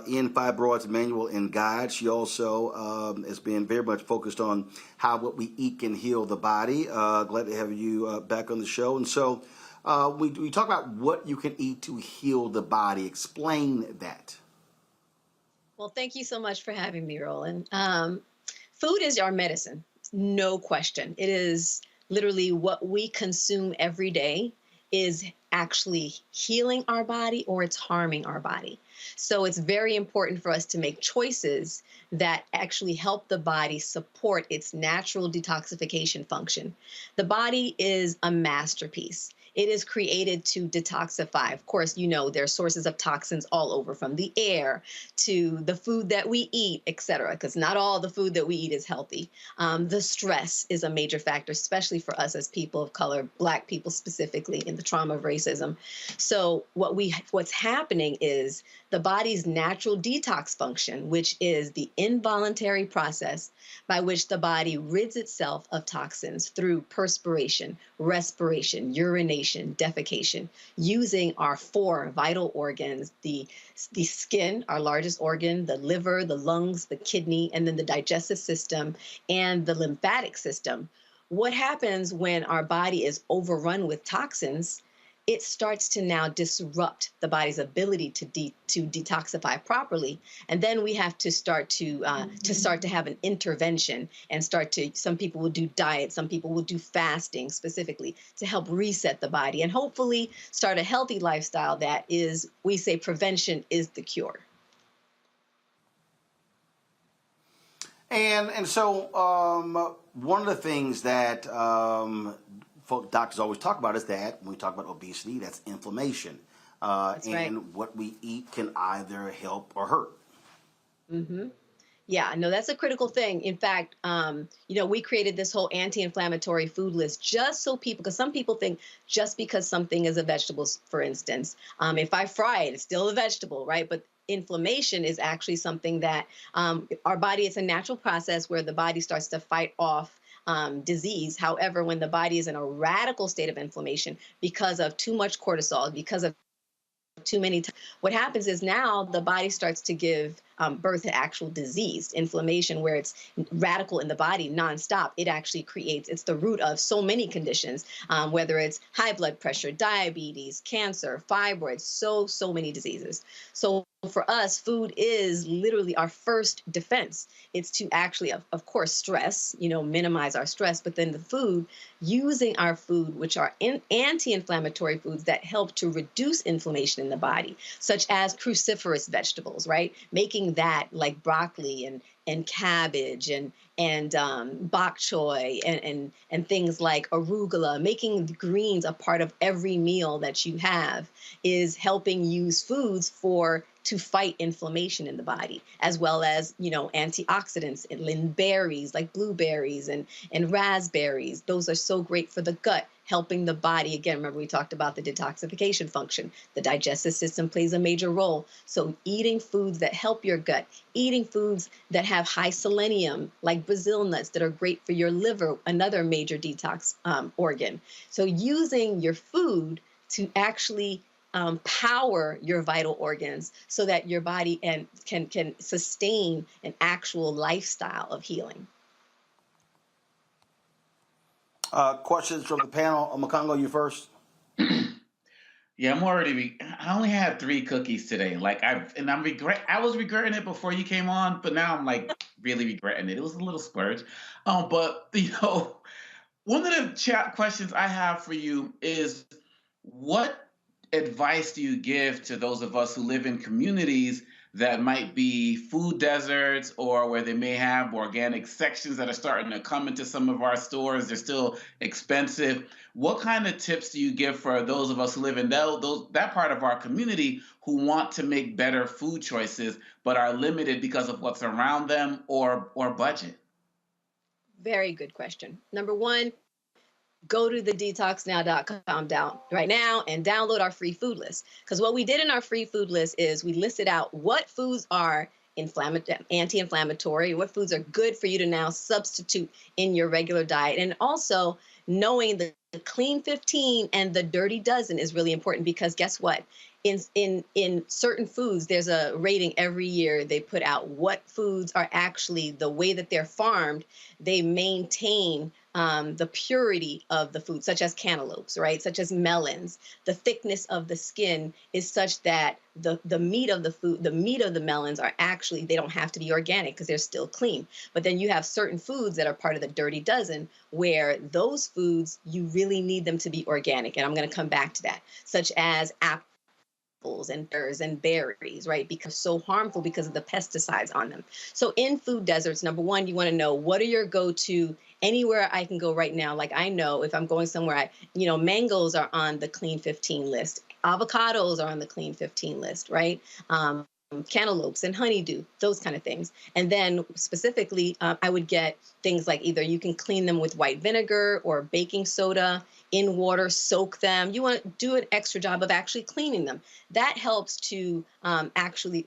In Fibroids Manual and Guide. She also has been very much focused on how what we eat can heal the body. Glad to have you back on the show. And so we talk about what you can eat to heal the body. Explain that. Well, thank you so much for having me, Roland. Food is our medicine, no question. It is literally what we consume every day is actually healing our body or it's harming our body. So it's very important for us to make choices that actually help the body support its natural detoxification function. The body is a masterpiece. It is created to detoxify. Of course, you know, there are sources of toxins all over, from the air to the food that we eat, et cetera, because not all the food that we eat is healthy. The stress is a major factor, especially for us as people of color, Black people specifically, in the trauma of racism. So what's happening is the body's natural detox function, which is the involuntary process by which the body rids itself of toxins through perspiration, respiration, urination, defecation, using our 4 vital organs, the skin, our largest organ, the liver, the lungs, the kidney, and then the digestive system and the lymphatic system. What happens when our body is overrun with toxins? it starts to now disrupt the body's ability to detoxify properly. And then we have to start to have an intervention and some people will do diet, some people will do fasting specifically to help reset the body and hopefully start a healthy lifestyle that is, we say prevention is the cure. And so one of the things that doctors always talk about is that when we talk about obesity, that's inflammation. That's right. What we eat can either help or hurt. Mm-hmm. Yeah, no, that's a critical thing. In fact, we created this whole anti-inflammatory food list just so people, because some people think just because something is a vegetable, for instance, if I fry it, it's still a vegetable, right? But inflammation is actually something that our body, it's a natural process where the body starts to fight off disease. However, when the body is in a radical state of inflammation because of too much cortisol, because of too many times, what happens is now the body starts to give birth to actual disease, inflammation, where it's radical in the body nonstop. It actually it's the root of so many conditions, whether it's high blood pressure, diabetes, cancer, fibroids, so many diseases. So for us, food is literally our first defense. It's to actually, of course, stress, minimize our stress, but then the food, using our food, which are anti-inflammatory foods that help to reduce inflammation in the body, such as cruciferous vegetables, right? Making that like broccoli and cabbage and bok choy and things like arugula, making the greens a part of every meal that you have is helping use foods to fight inflammation in the body, as well as, antioxidants in berries like blueberries and raspberries. Those are so great for the gut, helping the body. Again, remember we talked about the detoxification function. The digestive system plays a major role. So eating foods that help your gut, eating foods that have high selenium, like Brazil nuts that are great for your liver, another major detox organ. So using your food to actually power your vital organs so that your body can sustain an actual lifestyle of healing. Questions from the panel. Makongo, you first. Yeah, I only had 3 cookies today. I was regretting it before you came on, but now I'm like really regretting it. It was a little splurge. But one of the chat questions I have for you is, what advice do you give to those of us who live in communities that might be food deserts or where they may have organic sections that are starting to come into some of our stores? They're still expensive. What kind of tips do you give for those of us who live in that part of our community who want to make better food choices but are limited because of what's around them or budget? Very good question. Number one, go to the detoxnow.com right now and download our free food list. Because what we did in our free food list is we listed out what foods are anti-inflammatory, what foods are good for you to now substitute in your regular diet. And also knowing the clean 15 and the dirty dozen is really important, because guess what? In certain foods, there's a rating every year they put out what foods are actually, the way that they're farmed, they maintain the purity of the food, such as cantaloupes, right? Such as melons. The thickness of the skin is such that the meat of the food, the meat of the melons are actually, they don't have to be organic because they're still clean. But then you have certain foods that are part of the dirty dozen where those foods, you really need them to be organic. And I'm going to come back to that, such as apples and pears and berries, right? Because so harmful because of the pesticides on them. So in food deserts, number one, you want to know what are your go-to. Anywhere I can go right now, like I know if I'm going somewhere, mangoes are on the clean 15 list. Avocados are on the clean 15 list, right? Cantaloupes and honeydew, those kind of things. And then specifically, I would get things like either you can clean them with white vinegar or baking soda in water, soak them. You want to do an extra job of actually cleaning them. That helps to actually,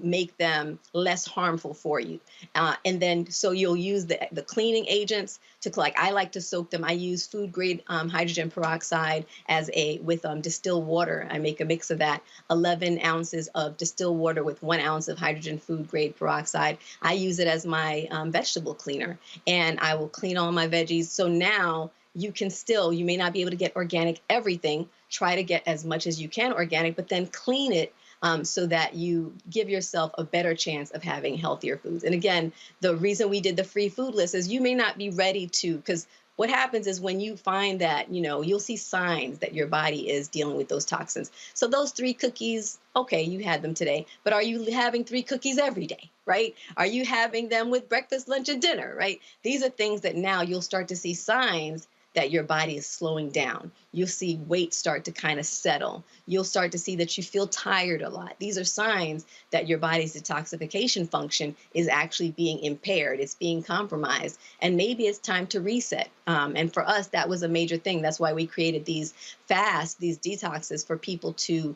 make them less harmful for you. And then, so you'll use the cleaning agents I like to soak them. I use food grade hydrogen peroxide with distilled water. I make a mix of that, 11 ounces of distilled water with 1 ounce of hydrogen food grade peroxide. I use it as my vegetable cleaner, and I will clean all my veggies. So now you may not be able to get organic everything. Try to get as much as you can organic, but then clean it so that you give yourself a better chance of having healthier foods. And again, the reason we did the free food list is you may not be ready to, because what happens is when you find that, you'll see signs that your body is dealing with those toxins. So those 3 cookies, okay, you had them today, but are you having 3 cookies every day, right? Are you having them with breakfast, lunch, and dinner, right? These are things that now you'll start to see signs that your body is slowing down. You'll see weight start to kind of settle. You'll start to see that you feel tired a lot. These are signs that your body's detoxification function is actually being impaired. It's being compromised. And maybe it's time to reset. And for us, that was a major thing. That's why we created these fasts, these detoxes for people to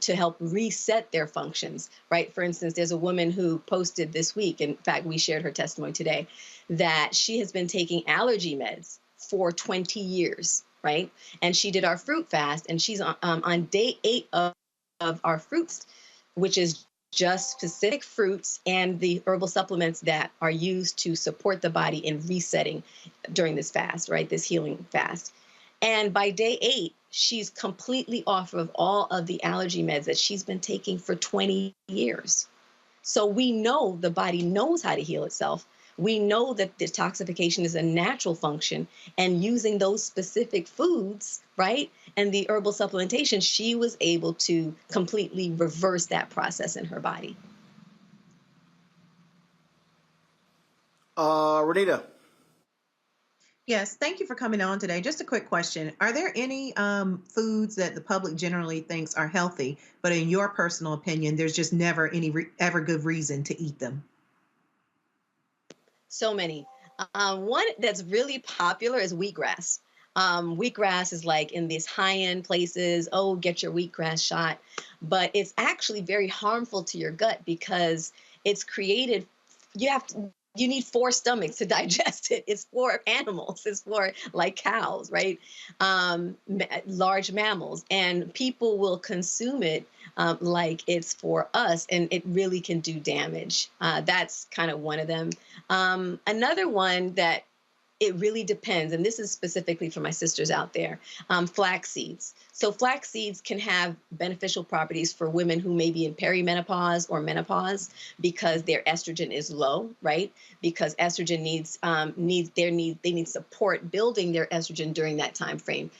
help reset their functions, right? For instance, there's a woman who posted this week, in fact, we shared her testimony today, that she has been taking allergy meds for 20 years, right? And she did our fruit fast, and she's on day 8 of our fruits, which is just specific fruits and the herbal supplements that are used to support the body in resetting during this fast, right? This healing fast. And by day 8, she's completely off of all of the allergy meds that she's been taking for 20 years. So we know the body knows how to heal itself. We know that detoxification is a natural function, and using those specific foods, right, and the herbal supplementation, she was able to completely reverse that process in her body. Renita. Yes, thank you for coming on today. Just a quick question. Are there any foods that the public generally thinks are healthy, but in your personal opinion, there's just never any ever good reason to eat them? So many. One that's really popular is wheatgrass. Wheatgrass is like in these high-end places, oh, get your wheatgrass shot. But it's actually very harmful to your gut because it's created, you need 4 stomachs to digest it. It's for animals. It's for like cows, right? Large mammals. And people will consume it like it's for us, and it really can do damage. That's kind of one of them. Another one that it really depends, and this is specifically for my sisters out there, flax seeds. So flax seeds can have beneficial properties for women who may be in perimenopause or menopause because their estrogen is low, right? Because estrogen they need support building their estrogen during that time frame.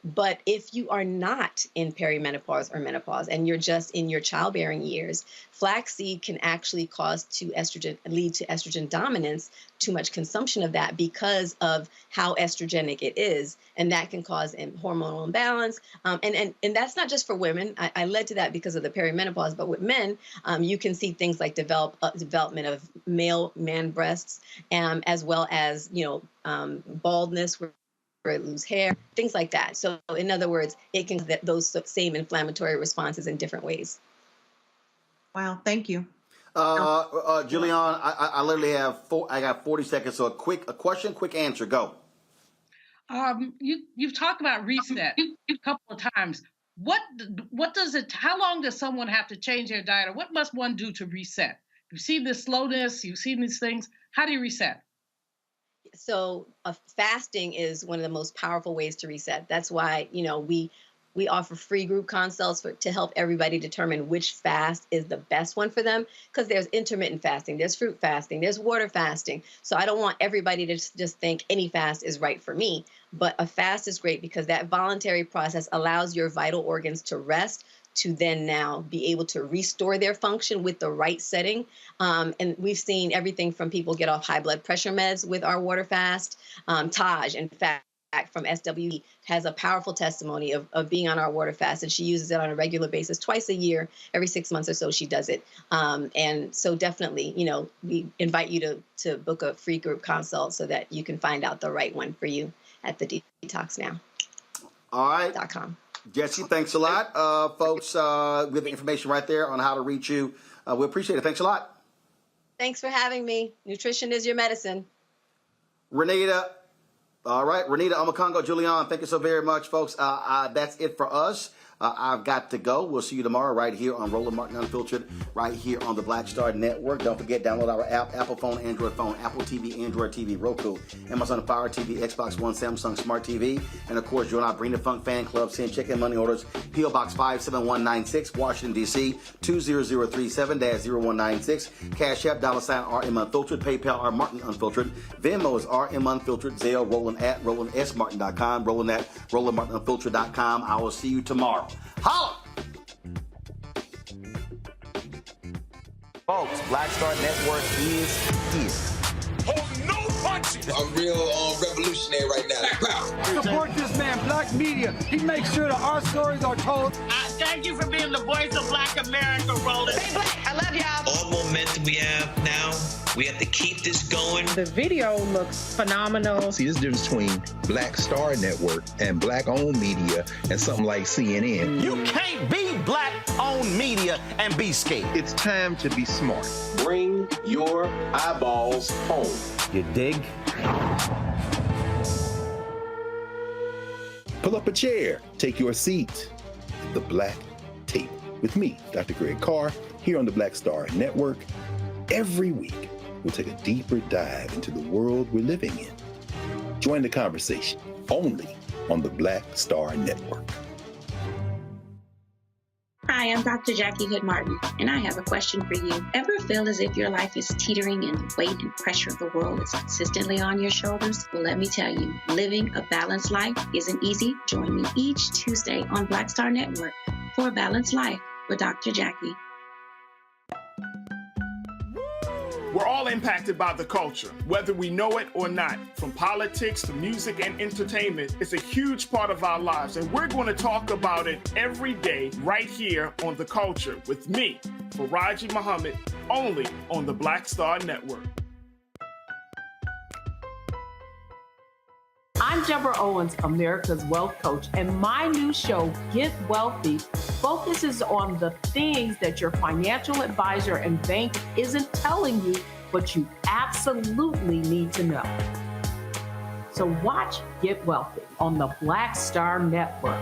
But if you are not in perimenopause or menopause and you're just in your childbearing years, flaxseed can actually lead to estrogen dominance, too much consumption of that because of how estrogenic it is. And that can cause hormonal imbalance. And that's not just for women. I led to that because of the perimenopause, but with men, you can see things like development of man breasts, as well as, baldness, or lose hair, things like that. So in other words, it can get those same inflammatory responses in different ways. Wow, thank you. Julian, I literally have I got 40 seconds. So a question, quick answer, go. You've talked about reset a couple of times. How long does someone have to change their diet, or what must one do to reset? You've seen this slowness, you've seen these things. How do you reset? So fasting is one of the most powerful ways to reset. That's why, we offer free group consults to help everybody determine which fast is the best one for them, because there's intermittent fasting, there's fruit fasting, there's water fasting. So I don't want everybody to just think any fast is right for me, but a fast is great because that voluntary process allows your vital organs to rest, to then now be able to restore their function with the right setting. And we've seen everything from people get off high blood pressure meds with our water fast. Taj, in fact, from SWE, has a powerful testimony of being on our water fast, and she uses it on a regular basis, twice a year, every 6 months or so she does it. And so definitely, we invite you to book a free group consult so that you can find out the right one for you at the Detox Now. All right. .com. Jesse, thanks a lot. Folks, we have the information right there on how to reach you. We appreciate it. Thanks a lot. Thanks for having me. Nutrition is your medicine. Renita. All right. Renita Omakongo, Julian, thank you so very much, folks. That's it for us. I've got to go. We'll see you tomorrow right here on Roland Martin Unfiltered, right here on the Black Star Network. Don't forget, download our app, Apple phone, Android phone, Apple TV, Android TV, Roku, Amazon Fire TV, Xbox One, Samsung Smart TV. And of course, join our Bring the Funk fan club. Send check and money orders. P.O. Box 57196, Washington, D.C. 20037-0196. Cash App, $RM Unfiltered. PayPal, R Martin Unfiltered. Venmo is RM Unfiltered. Zelle, Roland at RolandSMartin.com. Roland at RolandMartinUnfiltered.com. I will see you tomorrow. Holla! Folks, Black Star Network is here. Oh, no punches! I'm real revolutionary right now. Support this man, Black Media. He makes sure that our stories are told. Thank you for being the voice of Black America, Roland. Stay black. I love y'all. All momentum we have now, we have to keep this going. The video looks phenomenal. See, this difference between Black Star Network and Black-owned media and something like CNN. You can't be Black-owned media and be scared. It's time to be smart. Bring your eyeballs home. You dig? Pull up a chair. Take your seat at the Black Table with me, Dr. Greg Carr, here on the Black Star Network. Every week, we'll take a deeper dive into the world we're living in. Join the conversation only on the Black Star Network. Hi, I'm Dr. Jackie Hood Martin, and I have a question for you. Ever feel as if your life is teetering and the weight and pressure of the world is consistently on your shoulders? Well, let me tell you, living a balanced life isn't easy. Join me each Tuesday on Black Star Network for A Balanced Life with Dr. Jackie. We're all impacted by the culture, whether we know it or not. From politics to music and entertainment, it's a huge part of our lives, and we're going to talk about it every day right here on The Culture with me, Faraji Muhammad, only on the Black Star Network. I'm Deborah Owens, America's Wealth Coach, and my new show, Get Wealthy, focuses on the things that your financial advisor and bank isn't telling you, but you absolutely need to know. So watch Get Wealthy on the Black Star Network.